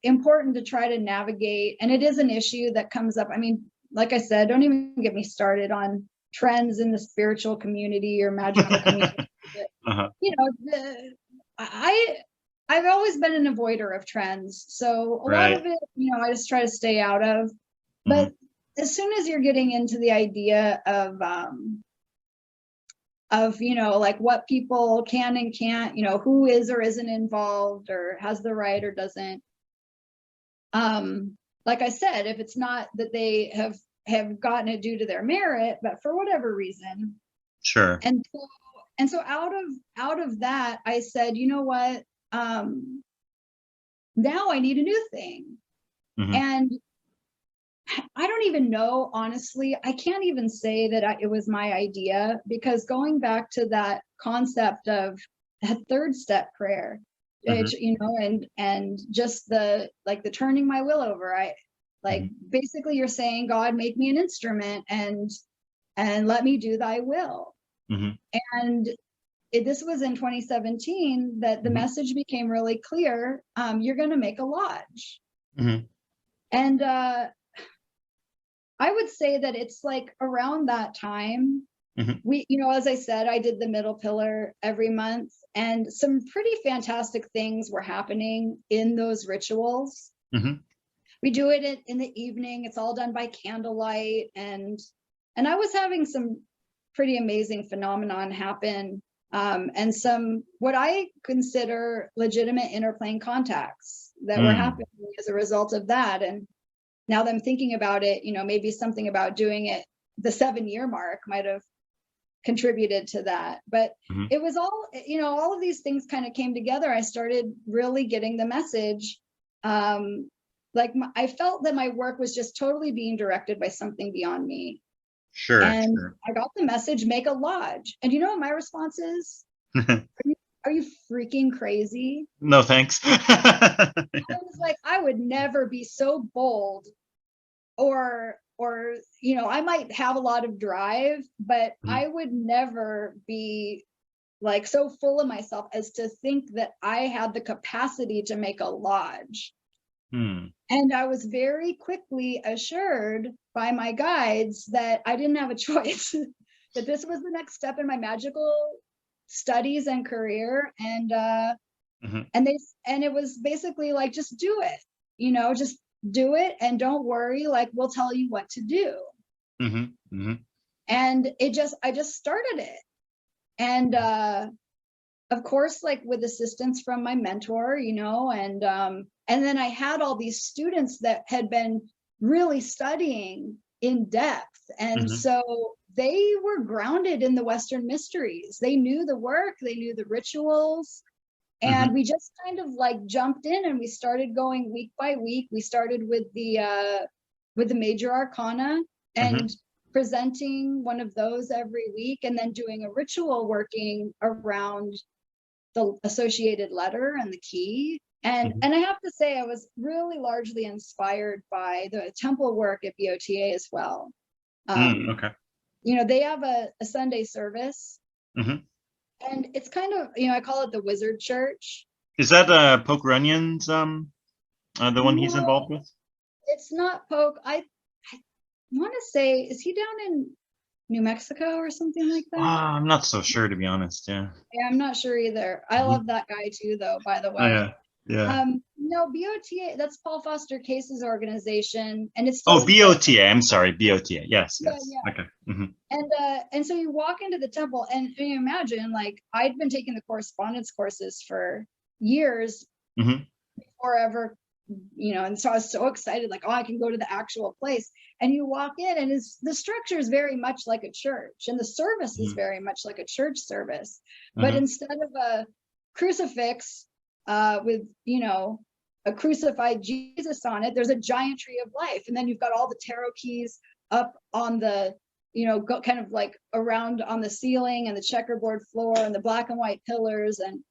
important to try to navigate. And it is an issue that comes up. I mean, like I said, don't even get me started on trends in the spiritual community or magical community. You know, I've always been an avoider of trends. So a lot of it, you know, I just try to stay out of. But as soon as you're getting into the idea of, you know, like what people can and can't, you know, who is or isn't involved or has the right or doesn't. Like I said, if it's not that they have gotten it due to their merit, but for whatever reason. Sure. And so out of that, I said, you know what? Now I need a new thing. And I don't even know, honestly, I can't even say that it was my idea, because going back to that concept of that third step prayer, which, you know, and just the turning my will over, basically you're saying, God, make me an instrument and let me do thy will. And this was in 2017 that the message became really clear. You're going to make a lodge. And I would say that it's like around that time, we, you know, as I said, I did the middle pillar every month, and some pretty fantastic things were happening in those rituals. We do it in the evening. It's all done by candlelight. And I was having some pretty amazing phenomenon happen. And some, what I consider legitimate interplane contacts that were happening as a result of that. And now that I'm thinking about it, you know, maybe something about doing it, the 7-year mark might have contributed to that. But it was all, you know, all of these things kind of came together. I started really getting the message. I felt that my work was just totally being directed by something beyond me. Sure. And I got the message, make a lodge. And you know what my response is? Are you freaking crazy? No, thanks. I was like, I would never be so bold, or, you know, I might have a lot of drive, but I would never be like so full of myself as to think that I had the capacity to make a lodge. And I was very quickly assured by my guides that I didn't have a choice, that this was the next step in my magical studies and career. And it was basically like, just do it, you know, just do it and don't worry, like we'll tell you what to do. And I just started it. And of course, like with assistance from my mentor, you know, and then I had all these students that had been really studying in depth. And so they were grounded in the Western mysteries. They knew the work, they knew the rituals. And we just kind of like jumped in and we started going week by week. We started with the major arcana and presenting one of those every week, and then doing a ritual working around the associated letter and the key. And I have to say, I was really largely inspired by the temple work at BOTA as well. You know, they have a Sunday service. And it's kind of, you know, I call it the Wizard Church. Is that Poke Runyon's the one he's involved with? It's not Poke. I want to say, is he down in New Mexico or something like that? I'm not so sure, to be honest. Yeah, I'm not sure either. I love that guy too, though, by the way. Oh, yeah. No, BOTA, that's Paul Foster Case's organization, and it's BOTA. I'm sorry, BOTA. Yes. Okay. And so you walk into the temple, and you imagine, like, I'd been taking the correspondence courses for years before ever and so I was so excited, like, oh, I can go to the actual place. And you walk in, and the structure is very much like a church, and the service is very much like a church service. But instead of a crucifix with, a crucified Jesus on it, there's a giant tree of life. And then you've got all the tarot keys up on the, kind of like around on the ceiling, and the checkerboard floor, and the black and white pillars. And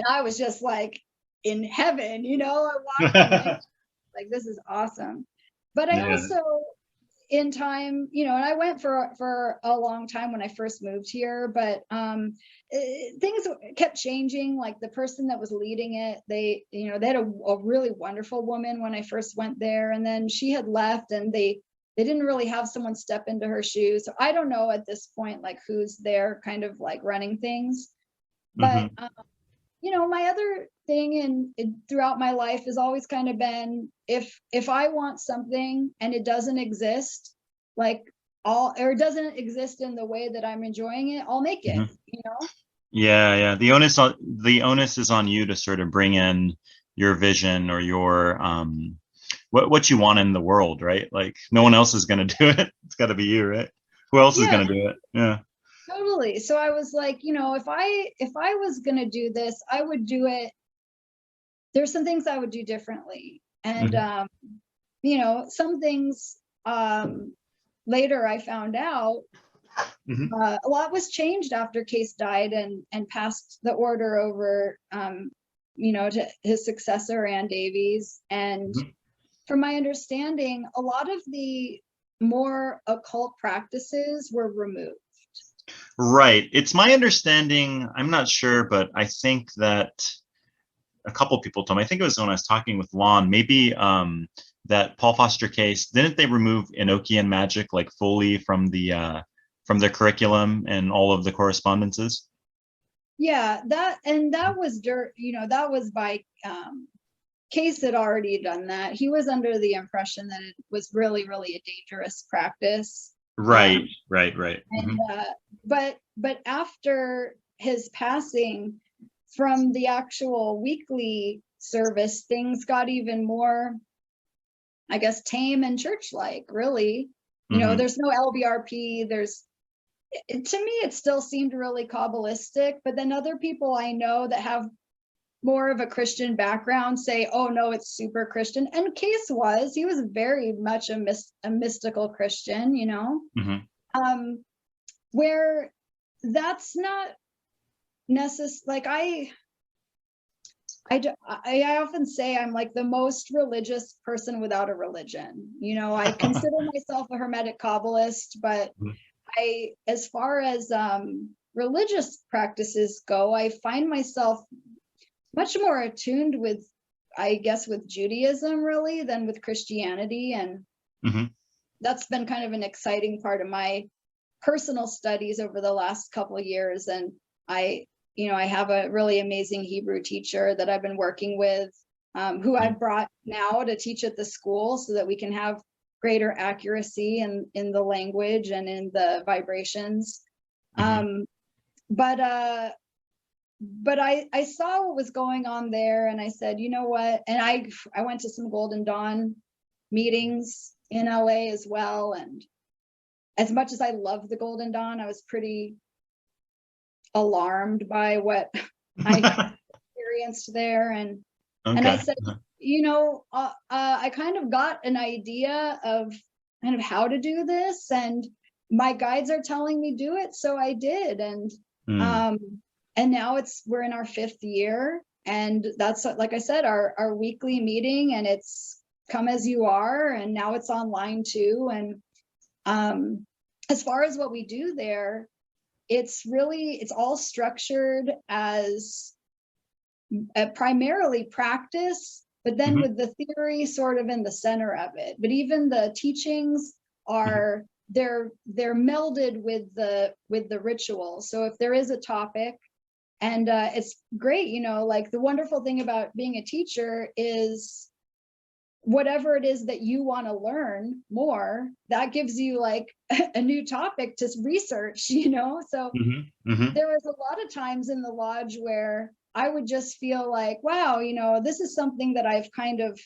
I was just like in heaven, I walked in, like, this is awesome. But I also, in time, and I went for a long time when I first moved here, but things kept changing. Like, the person that was leading it, they had a really wonderful woman when I first went there, and then she had left, and they didn't really have someone step into her shoes. So I don't know at this point, like, who's there kind of like running things. But my other thing throughout my life has always kind of been, if I want something and it doesn't exist, or it doesn't exist in the way that I'm enjoying it, I'll make it. Yeah. The onus is on you to sort of bring in your vision or your what you want in the world, right? Like, no one else is going to do it. It's got to be you, right? Who else is going to do it? Yeah. Totally. So I was like, if I was going to do this, I would do it. There's some things I would do differently. And, some things later I found out a lot was changed after Case died and passed the order over, to his successor, Ann Davies. And from my understanding, a lot of the more occult practices were removed. Right. It's my understanding, I'm not sure, but I think that a couple people told me, I think it was when I was talking with Lon, maybe that Paul Foster Case, didn't they remove Enochian magic, like, fully from the curriculum and all of the correspondences? Yeah, that was that was by Case had already done that. He was under the impression that it was really, really a dangerous practice. Right. And but after his passing, from the actual weekly service, things got even more, I guess, tame and church-like, really. There's no LBRP. To me, it still seemed really Kabbalistic, but then other people I know that have more of a Christian background say, oh no, it's super Christian. And Case he was very much a mystical Christian, where that's not necessary. Like, I often say I'm like the most religious person without a religion. I consider myself a Hermetic Kabbalist, but as far as religious practices go, I find myself much more attuned with, I guess, with Judaism really than with Christianity. And that's been kind of an exciting part of my personal studies over the last couple of years. And I have a really amazing Hebrew teacher that I've been working with, who I've brought now to teach at the school so that we can have greater accuracy in the language and in the vibrations. But I saw what was going on there, and I said, you know what? And I went to some Golden Dawn meetings in LA as well. And as much as I love the Golden Dawn, I was pretty alarmed by what I experienced there. And I said, I kind of got an idea of kind of how to do this, and my guides are telling me do it, so I did. And now we're in our 5th year, and that's, like I said, our weekly meeting, and it's Come As You Are, and now it's online too. And as far as what we do there, it's all structured as primarily practice, but then with the theory sort of in the center of it. But even the teachings are they're melded with the ritual. So if there is a topic, and it's great, like, the wonderful thing about being a teacher is whatever it is that you want to learn more, that gives you like a new topic to research, so there was a lot of times in the lodge where I would just feel like, wow, this is something that I've kind of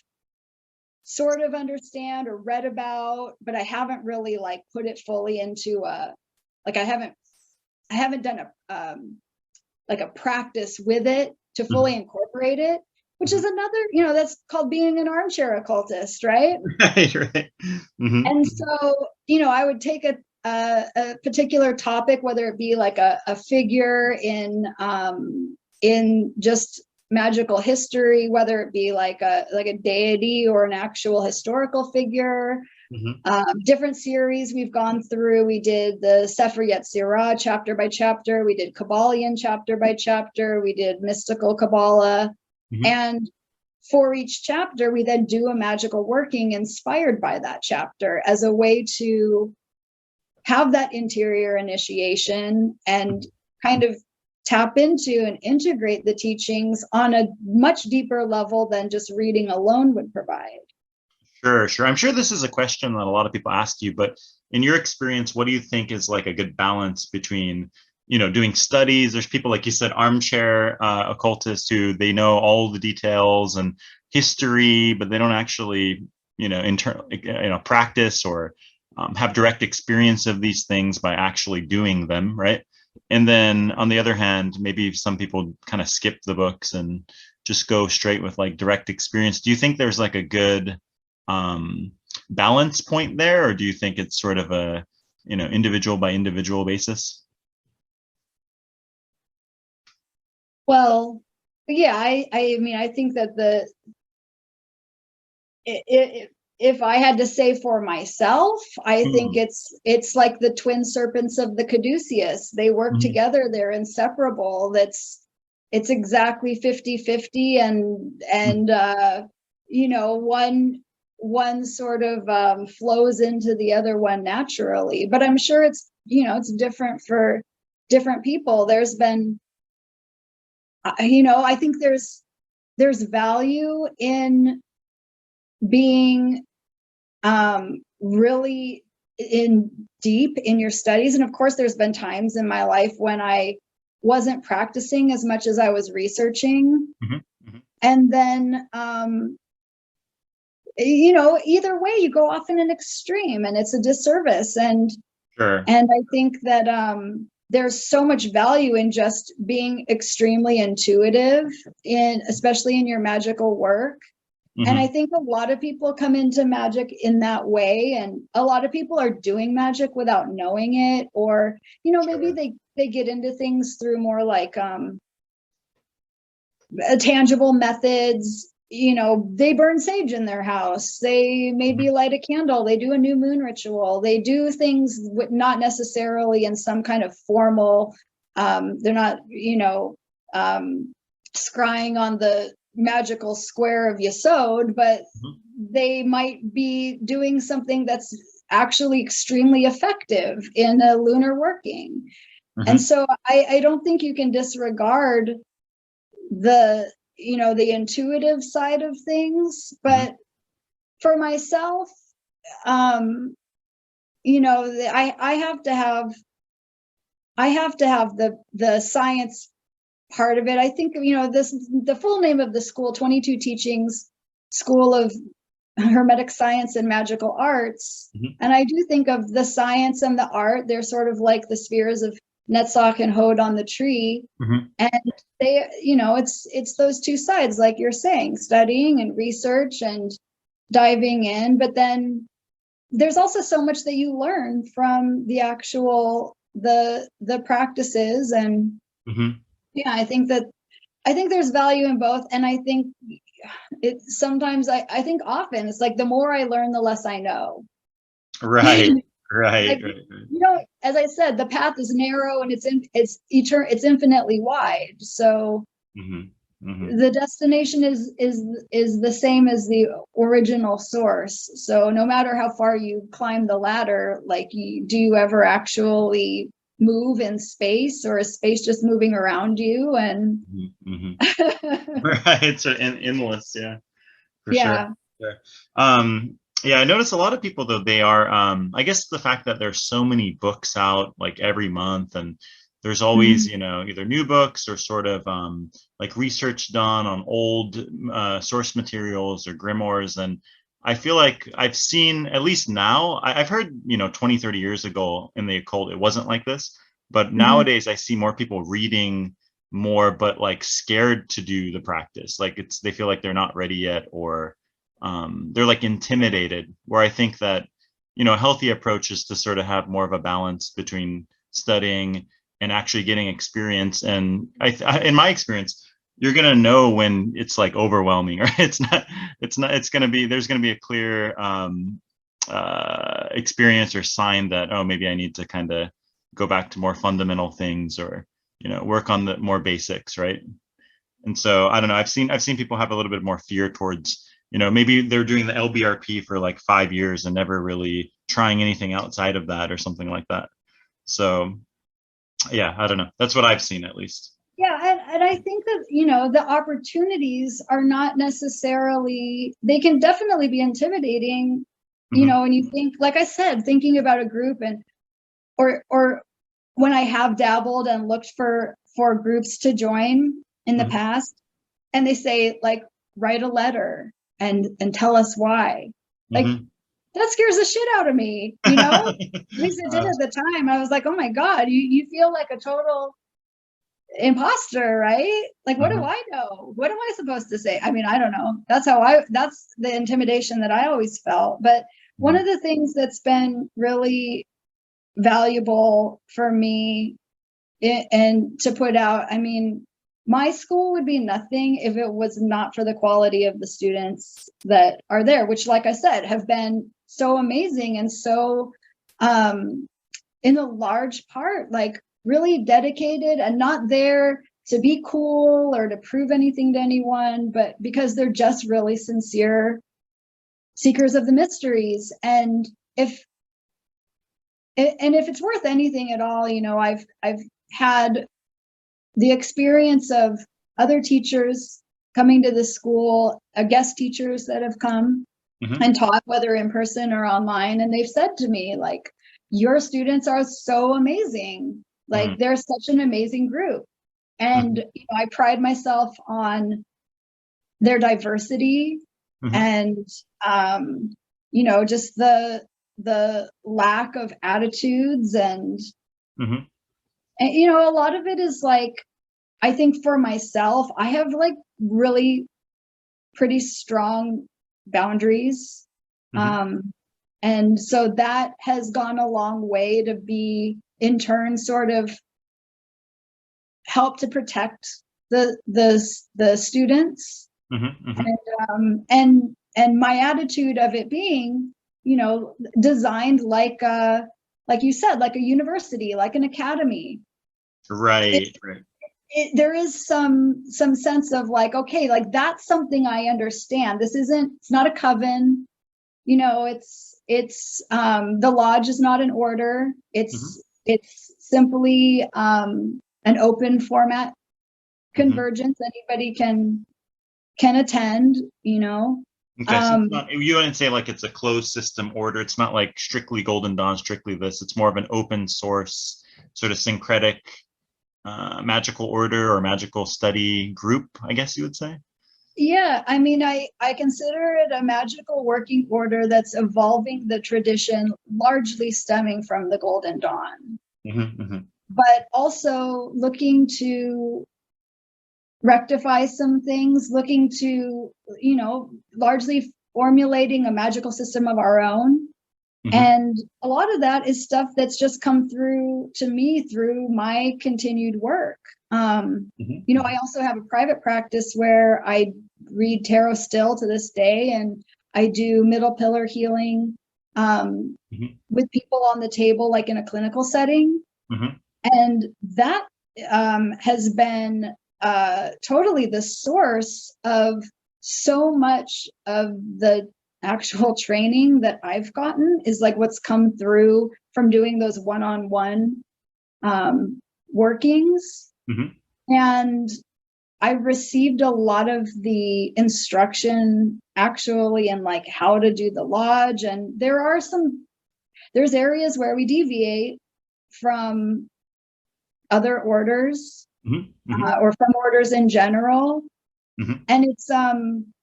sort of understand or read about, but I haven't really like put it fully into like I haven't done a practice with it to fully incorporate it, which is another, that's called being an armchair occultist, right? Right, right. And so, I would take a particular topic, whether it be like a figure in just magical history, whether it be like a deity or an actual historical figure. Different series we've gone through. We did the Sefer Yetzirah chapter by chapter. We did Kabbalion chapter by chapter. We did mystical Kabbalah. And for each chapter, we then do a magical working inspired by that chapter as a way to have that interior initiation and kind of tap into and integrate the teachings on a much deeper level than just reading alone would provide. Sure, sure. I'm sure this is a question that a lot of people ask you, but in your experience, what do you think is like a good balance between, doing studies? There's people, like you said, armchair occultists who they know all the details and history, but they don't actually, practice or have direct experience of these things by actually doing them, right? And then on the other hand, maybe some people kind of skip the books and just go straight with like direct experience. Do you think there's like a good balance point there, or do you think it's sort of a individual by individual basis? Well, yeah, I mean, I think that if I had to say for myself, I think it's like the twin serpents of the caduceus. They work together, they're inseparable. It's exactly 50-50, and one sort of flows into the other one naturally. But I'm sure it's different for different people. There's been, I think there's value in being really in deep in your studies. And of course, there's been times in my life when I wasn't practicing as much as I was researching. And then, either way, you go off in an extreme and it's a disservice. And I think that there's so much value in just being extremely intuitive, especially in your magical work. And I think a lot of people come into magic in that way, and a lot of people are doing magic without knowing it, or maybe they get into things through more like tangible methods. They burn sage in their house, they maybe light a candle, they do a new moon ritual, they do things not necessarily in some kind of formal, they're not scrying on the magical square of Yesod, but they might be doing something that's actually extremely effective in a lunar working. And so I don't think you can disregard the intuitive side of things. But for myself, I have to have the science part of it. I think, the full name of the school, 22 Teachings School of Hermetic Science and Magical Arts. And I do think of the science and the art, they're sort of like the spheres of Netzach and Hod on the tree. And they, it's those two sides, like you're saying, studying and research and diving in. But then there's also so much that you learn from the actual, the practices. And yeah, I think there's value in both. And I think sometimes I think often it's like the more I learn, the less I know. Right. Like, as I said, the path is narrow and it's infinitely wide. So the destination is the same as the original source. So no matter how far you climb the ladder, like do you ever actually move in space, or is space just moving around you? And right, so endless, for sure. I notice a lot of people, though, they are I guess the fact that there's so many books out like every month, and there's always, you know, either new books or sort of like research done on old source materials or grimoires. And I feel like I've seen, at least now, I've heard, you know, 20, 30 years ago in the occult, it wasn't like this. But nowadays I see more people reading more, but like scared to do the practice. Like they feel like they're not ready yet, or they're like intimidated, where I think that, you know, a healthy approach is to sort of have more of a balance between studying and actually getting experience. And in my experience, you're going to know when it's like overwhelming, right? It's going to be, there's going to be a clear experience or sign that, oh, maybe I need to kind of go back to more fundamental things, or, you know, work on the more basics, right? And so I don't know, I've seen people have a little bit more fear towards, you know, maybe they're doing the LBRP for like 5 years and never really trying anything outside of that or something like that. So yeah, I don't know. That's what I've seen, at least. Yeah, and I think that, you know, the opportunities are not necessarily, they can definitely be intimidating, you know, and you think, like I said, thinking about a group, and or when I have dabbled and looked for groups to join in the past, and they say, like, write a letter and tell us why. Like, that scares the shit out of me, you know? At least it did at the time. I was like, oh my God, you feel like a total imposter, right? Like, what do I know? What am I supposed to say? I mean, I don't know. That's the intimidation that I always felt. But one of the things that's been really valuable for me and to put out, I mean, my school would be nothing if it was not for the quality of the students that are there, which, like I said, have been so amazing and so, in a large part, like, really dedicated and not there to be cool or to prove anything to anyone, but because they're just really sincere seekers of the mysteries. And if it's worth anything at all, you know, I've had the experience of other teachers coming to the school, guest teachers that have come and taught, whether in person or online, and they've said to me, like, your students are so amazing. Like, they're such an amazing group. And you know, I pride myself on their diversity and you know, just the lack of attitudes and you know, a lot of it is like, I think for myself, I have like really pretty strong boundaries. And so that has gone a long way to be, in turn, sort of help to protect the students. And my attitude of it being, you know, designed like you said, like a university, like an academy. Right. There is some sense of like, okay, like, that's something I understand. It's not a coven, you know, it's the lodge is not an order. It's simply an open format convergence. Anybody can attend, you know. Okay, so it's not, you wouldn't say like it's a closed system order. It's not like strictly Golden Dawn, strictly this. It's more of an open source, sort of syncretic magical order or magical study group, I guess you would say. Yeah, I mean, I consider it a magical working order that's evolving the tradition, largely stemming from the Golden Dawn, but also looking to rectify some things, looking to, you know, largely formulating a magical system of our own. And a lot of that is stuff that's just come through to me through my continued work. You know, I also have a private practice where I read tarot still to this day, and I do middle pillar healing with people on the table, like in a clinical setting. And that has been totally the source of so much of the actual training that I've gotten, is like what's come through from doing those one-on-one workings. And I received a lot of the instruction actually in like how to do the lodge. And there's areas where we deviate from other orders, Mm-hmm. or from orders in general. Mm-hmm. And it's and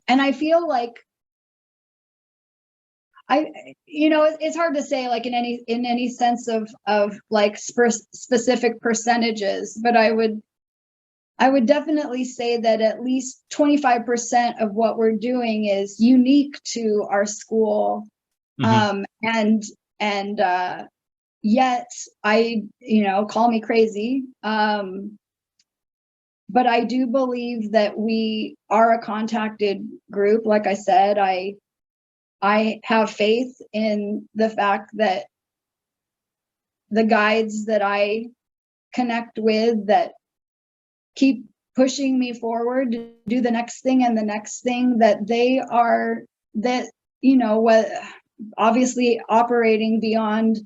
I feel like it's hard to say like in any sense of like specific percentages, but I would definitely say that at least 25% of what we're doing is unique to our school. Mm-hmm. And yet I, call me crazy, but I do believe that we are a contacted group. Like I said, I have faith in the fact that the guides that I connect with that keep pushing me forward to do the next thing and the next thing, that they are, that, what, obviously operating beyond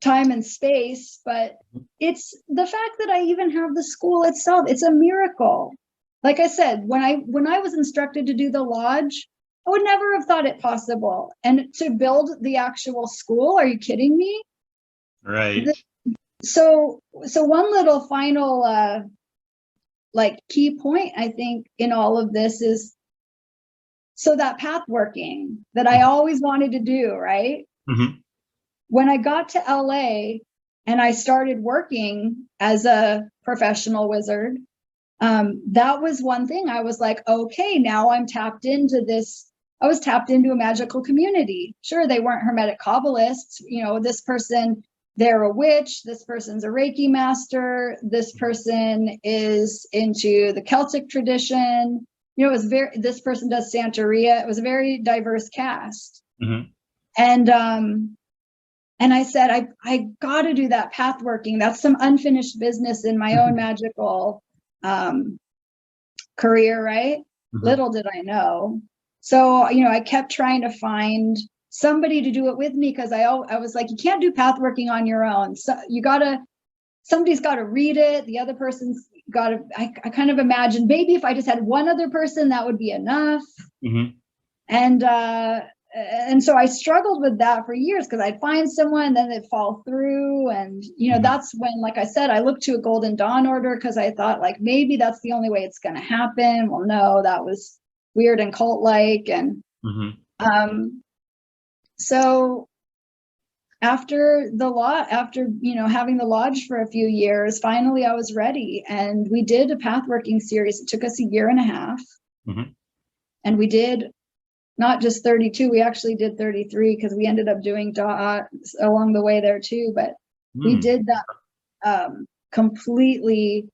time and space, but it's the fact that I even have the school itself. It's a miracle. Like I said, when I was instructed to do the lodge, I would never have thought it possible. And to build the actual school, are you kidding me? Right. So one little final like key point I think in all of this is, so that path working that I always wanted to do, right? Mm-hmm. When I got to LA and I started working as a professional wizard, that was one thing. I was like, okay, now I'm tapped into this. I was tapped into a magical community. Sure, they weren't Hermetic Kabbalists. This person, they're a witch. This person's a Reiki master. This person is into the Celtic tradition. This person does Santeria. It was a very diverse cast. Mm-hmm. And I said, I got to do that path working. That's some unfinished business in my own magical career, right? Mm-hmm. Little did I know. So, I kept trying to find somebody to do it with me, because I was like, you can't do path working on your own. So somebody's got to read it. The other person's got to, I kind of imagined maybe if I just had one other person, that would be enough. Mm-hmm. And so I struggled with that for years, because I'd find someone, then they'd fall through. And, Mm-hmm. that's when, like I said, I looked to a Golden Dawn order, because I thought like, maybe that's the only way it's going to happen. Well, no, that was weird and cult-like. And Mm-hmm. so after having the lodge for a few years, finally I was ready. And we did a pathworking series. It took us a year and a half. Mm-hmm. And we did not just 32, we actually did 33, because we ended up doing along the way there too. But we did that completely,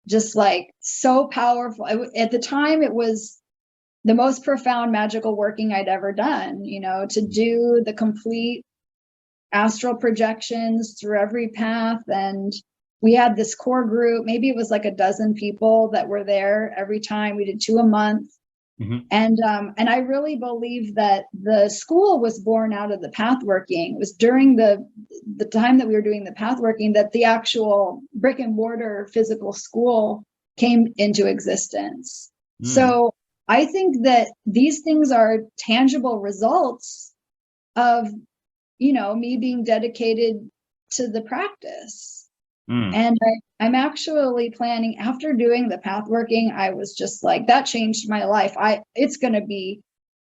just like so powerful. At the time, it was the most profound magical working I'd ever done, to do the complete astral projections through every path. And we had this core group, maybe it was like a dozen people that were there every time. We did 2 a month. Mm-hmm. And I really believe that the school was born out of the pathworking. It was during the time that we were doing the pathworking that the actual brick and mortar physical school came into existence. So I think that these things are tangible results of, me being dedicated to the practice. And I'm actually planning, after doing the pathworking, I was just like, that changed my life. It's going to be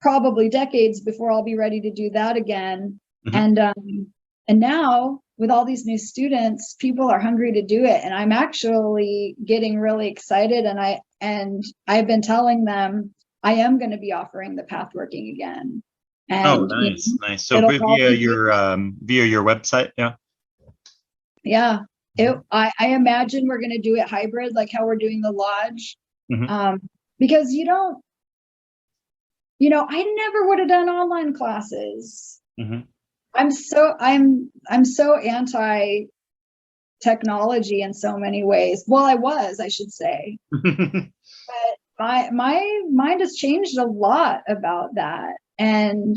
probably decades before I'll be ready to do that again. Mm-hmm. And now with all these new students, people are hungry to do it. And I'm actually getting really excited. And I've been telling them I am going to be offering the pathworking again. And, nice. So via your website. Yeah. Yeah. I imagine we're going to do it hybrid, like how we're doing the lodge. Mm-hmm. Because I never would have done online classes. Mm-hmm. I'm so anti technology in so many ways. Well, I should say, but my mind has changed a lot about that. And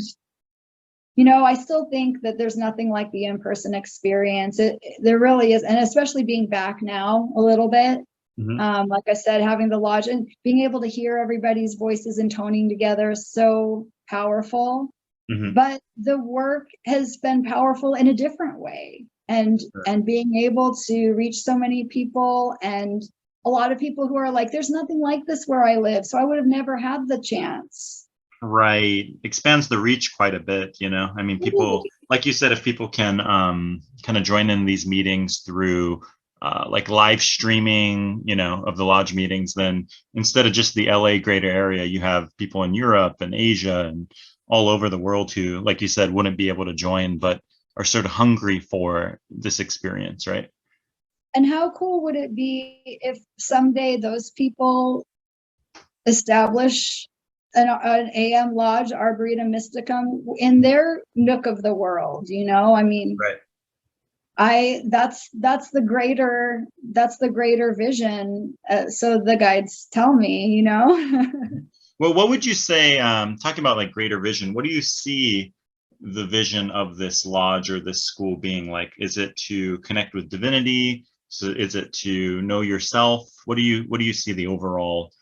I still think that there's nothing like the in-person experience. There really is. And especially being back now a little bit, mm-hmm. Like I said, having the lodge and being able to hear everybody's voices and toning together is so powerful. Mm-hmm. But the work has been powerful in a different way. and Sure. and being able to reach so many people, and a lot of people who are like, there's nothing like this where I live, so I would have never had the chance. Right. Expands the reach quite a bit, you know. I mean, people, like you said, if people can kind of join in these meetings through like live streaming, you know, of the lodge meetings, then instead of just the LA greater area, you have people in Europe and Asia and all over the world who, like you said, wouldn't be able to join, but are sort of hungry for this experience, right? And how cool would it be if someday those people establish an AM Lodge, Arboretum Mysticum, in their nook of the world? You know, I mean, Right. that's the greater vision. So the guides tell me, you know. Well, what would you say, talking about like greater vision, what do you see the vision of this lodge or this school being like? Is it to connect with divinity? So is it to know yourself? What do you see the overall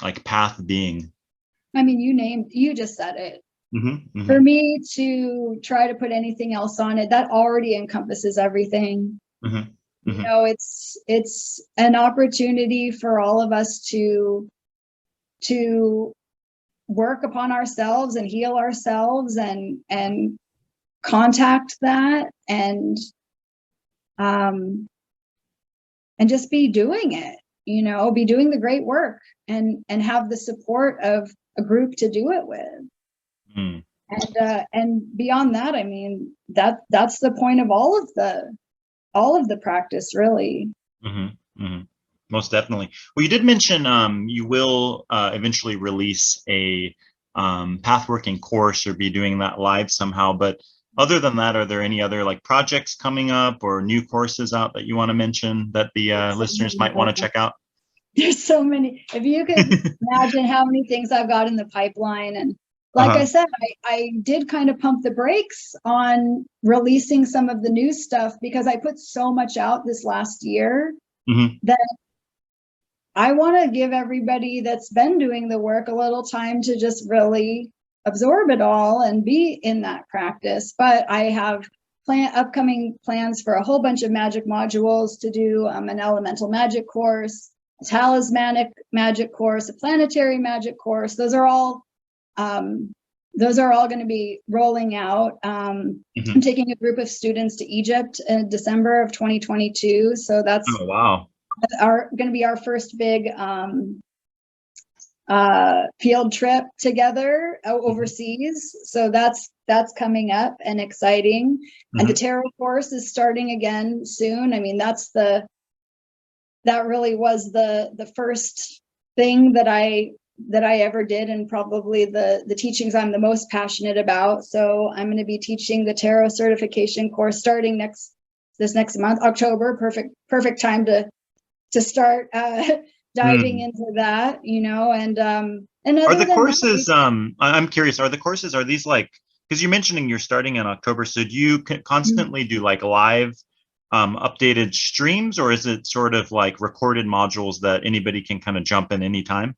like path being? I mean, you just said it. Mm-hmm, For mm-hmm, me to try to put anything else on it, that already encompasses everything. mm-hmm, You mm-hmm, know, it's an opportunity for all of us to work upon ourselves and heal ourselves and contact that, um and just be doing it, you know, be doing the great work, and have the support of a group to do it with. mm, And beyond that, I mean, that's the point of all of the practice, really. mm-hmm, mm-hmm. Most definitely. Well, you did mention you will eventually release a pathworking course or be doing that live somehow. But other than that, are there any other like projects coming up or new courses out that you want to mention that the There's so listeners many, might want to check out? there's so many. If you could imagine how many things I've got in the pipeline. And like I Uh-huh. said, I did kind of pump the brakes on releasing some of the new stuff because I put so much out this last year Hmm. that I want to give everybody that's been doing the work a little time to just really absorb it all and be in that practice. But I have upcoming plans for a whole bunch of magic modules to do, an elemental magic course, a talismanic magic course, a planetary magic course. Those are all going to be rolling out. I'm Hmm. taking a group of students to Egypt in December of 2022. So that's Oh, wow. going to be our first big field trip together Hmm. overseas. So that's coming up and exciting. And the Hmm. tarot course is starting again soon. I mean, that really was the first thing that I ever did, and probably the teachings I'm the most passionate about. So I'm going to be teaching the tarot certification course starting this next month, October. Perfect time to start diving Mm. into that, you know. And Are other the than that, courses, I'm curious, are these like, because you're mentioning you're starting in October, so do you constantly do like live updated streams, or is it sort of like recorded modules that anybody can kind of jump in anytime?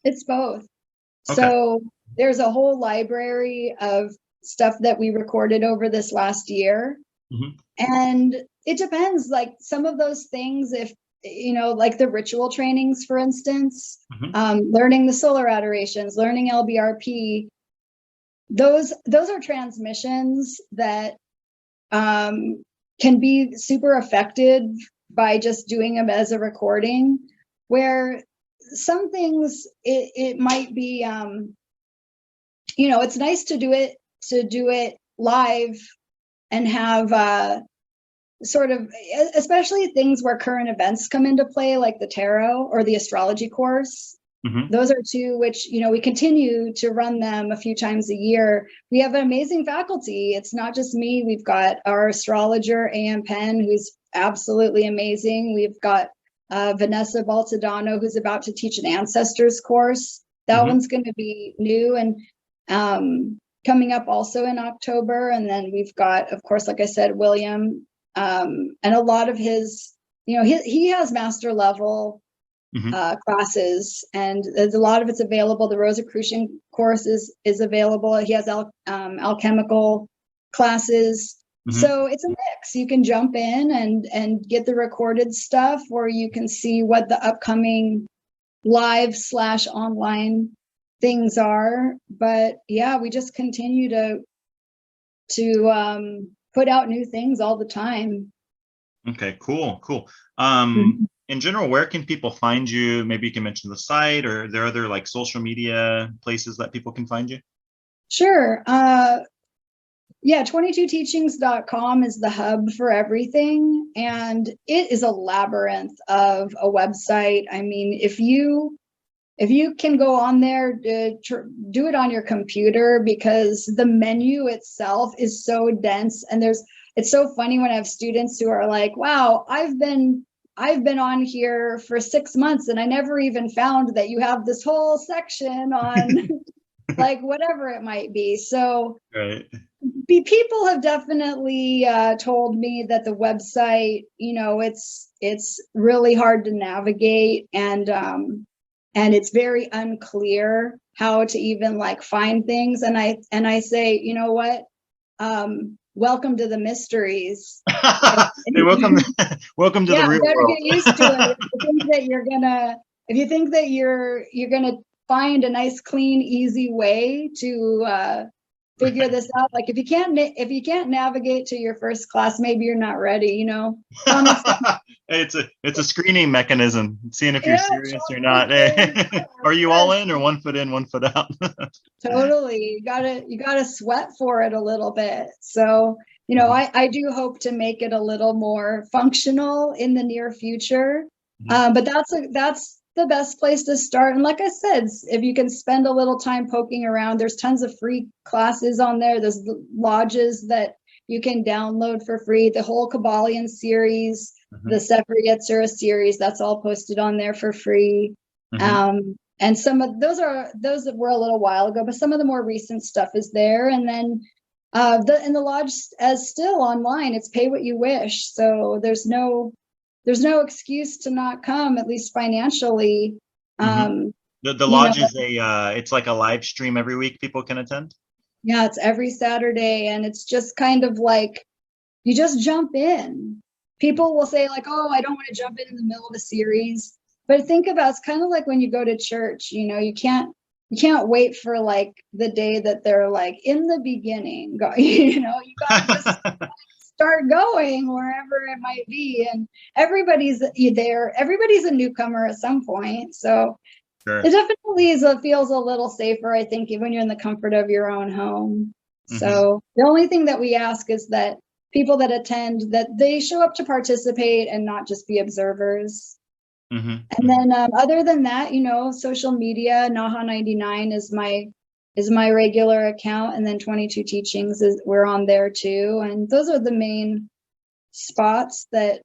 it's both. Okay. So there's a whole library of stuff that we recorded over this last year. Hmm. And it depends, like some of those things, if you know, like the ritual trainings, for instance, Hmm. learning the solar adorations, learning LBRP, those are transmissions that can be super affected by just doing them as a recording, where some things it might be, you know, it's nice to do it live and have sort of, especially things where current events come into play, like the tarot or the astrology course. Hmm. Those are two which, you know, we continue to run them a few times a year. We have an amazing faculty. It's not just me. We've got our astrologer, A.M. Penn, who's absolutely amazing. We've got Vanessa Baltadano, who's about to teach an ancestors course. That Hmm. one's going to be new and coming up also in October. And then we've got, of course, like I said, William, and a lot of his, you know, he has master level Hmm. classes, and there's a lot of it's available. The Rosicrucian course is available. He has alchemical classes. So it's a mix. You can jump in and get the recorded stuff, or you can see what the upcoming live/online things are. But yeah, we just continue to put out new things all the time. Okay, cool. In general, where can people find you? Maybe you can mention the site, or are there other like social media places that people can find you? Sure. Yeah, 22teachings.com is the hub for everything. And it is a labyrinth of a website. I mean, if you can go on there, do it on your computer, because the menu itself is so dense. And it's so funny when I have students who are like, wow, I've been on here for 6 months and I never even found that you have this whole section on like whatever it might be. So Right. People have definitely told me that the website, it's really hard to navigate, and it's very unclear how to even like find things. And I say, you know what? Welcome to the mysteries. Hey, welcome to the real better world. get used to it. If you think that you're gonna find a nice, clean, easy way to figure this out, like if you can't navigate to your first class, maybe you're not ready. It's a screening mechanism, seeing if you're serious or not. Totally. Are you all in, or 1 foot in, 1 foot out? Totally. You gotta sweat for it a little bit. So, I do hope to make it a little more functional in the near future. But that's the best place to start. And like I said, if you can spend a little time poking around, there's tons of free classes on there. There's lodges that you can download for free. The whole Kabbalion series, the Sefer Yetzirah series, that's all posted on there for free. And some of those that were a little while ago, but some of the more recent stuff is there. And then the lodge as still online, it's pay what you wish. So there's no excuse to not come, at least financially. The lodge is it's like a live stream every week people can attend. Yeah, it's every Saturday, and it's just kind of like you just jump in. People will say like, oh, I don't want to jump in the middle of a series. But think about, it's kind of like when you go to church, you can't wait for like the day that they're like in the beginning, you got to just start going wherever it might be. And everybody's there. Everybody's a newcomer at some point. So Sure. It definitely feels a little safer, I think, when you're in the comfort of your own home. So the only thing that we ask is that people that attend, that they show up to participate and not just be observers. And then other than that, social media, Naha99 is my regular account, and then 22 Teachings we're on there too. And those are the main spots that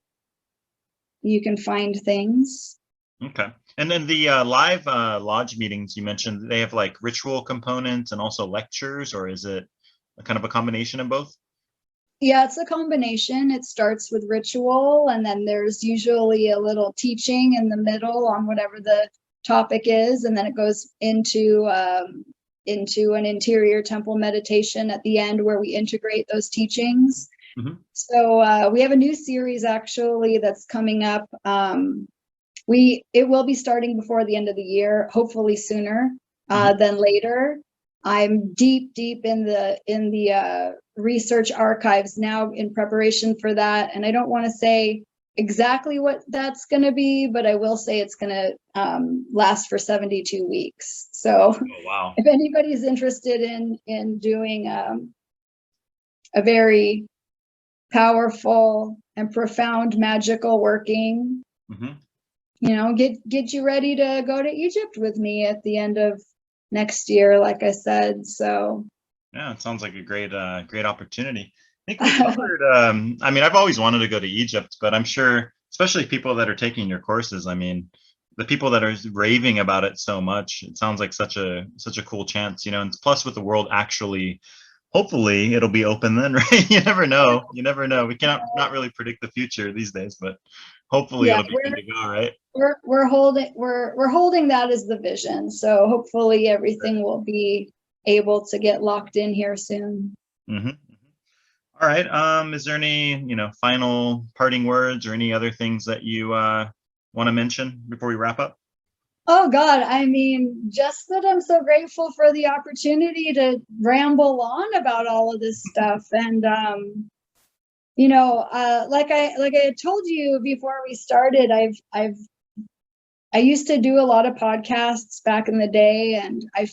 you can find things. Okay. And then the live lodge meetings you mentioned, they have like ritual components and also lectures, or is it kind of a combination of both? Yeah, it's a combination. It starts with ritual, and then there's usually a little teaching in the middle on whatever the topic is, and then it goes into an interior temple meditation at the end where we integrate those teachings. So we have a new series actually that's coming up. It will be starting before the end of the year, hopefully sooner than later. I'm deep in the research archives now in preparation for that, and I don't want to say exactly what that's going to be, but I will say it's going to last for 72 weeks. So wow. If anybody's interested in doing a very powerful and profound magical working, get you ready to go to Egypt with me at the end of next year, like I said. So yeah, it sounds like a great opportunity. I think we covered I mean, I've always wanted to go to Egypt, but I'm sure especially people that are taking your courses, I mean, the people that are raving about it so much, it sounds like such a cool chance, and plus with the world actually, hopefully it'll be open then, right? You never know. We cannot not really predict the future these days, but hopefully it'll be good to go, right? We're holding that as the vision. So hopefully everything will be able to get locked in here soon. All right. Is there any, final parting words or any other things that you want to mention before we wrap up? Oh God, I mean, just that I'm so grateful for the opportunity to ramble on about all of this stuff. And like I had told you before we started, I used to do a lot of podcasts back in the day, and I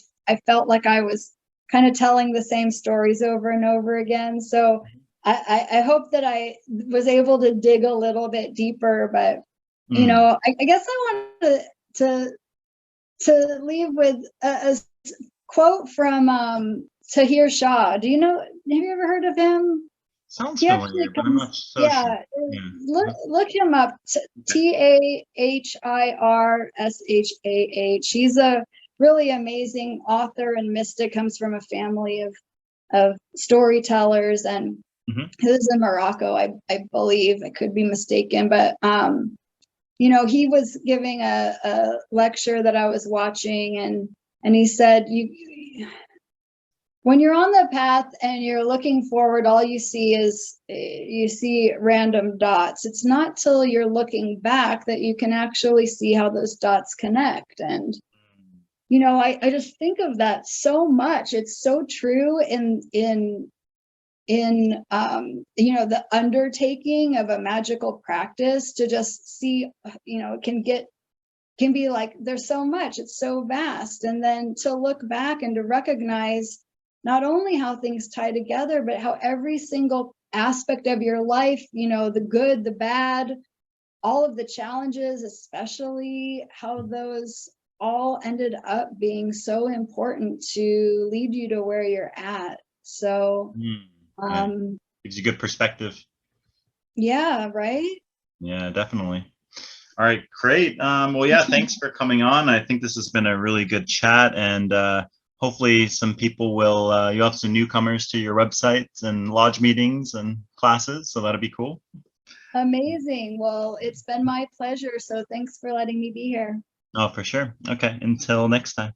felt like I was kind of telling the same stories over and over again. So I hope that I was able to dig a little bit deeper. But I guess I wanted to leave with a quote from Tahir Shah. Do you know? Have you ever heard of him? Sounds He actually familiar, but I'm comes, not so sure. yeah, Yeah. look him up. TAHIRSHAH. He's a really amazing author and mystic, comes from a family of storytellers, and he lives in Morocco, I believe. I could be mistaken, but he was giving a lecture that I was watching, and he said, when you're on the path and you're looking forward, all you see random dots. It's not till you're looking back that you can actually see how those dots connect. And I just think of that so much. It's so true in the undertaking of a magical practice, to just see, it can be like, there's so much, it's so vast. And then to look back and to recognize not only how things tie together, but how every single aspect of your life, the good, the bad, all of the challenges, especially, how those all ended up being so important to lead you to where you're at. So gives you good perspective. Yeah, right? Yeah, definitely. All right, great. Well, yeah, thanks for coming on. I think this has been a really good chat, and hopefully some people will, you'll have some newcomers to your websites and lodge meetings and classes, so that'll be cool. Amazing. Well, it's been my pleasure. So thanks for letting me be here. Oh, for sure. Okay, until next time.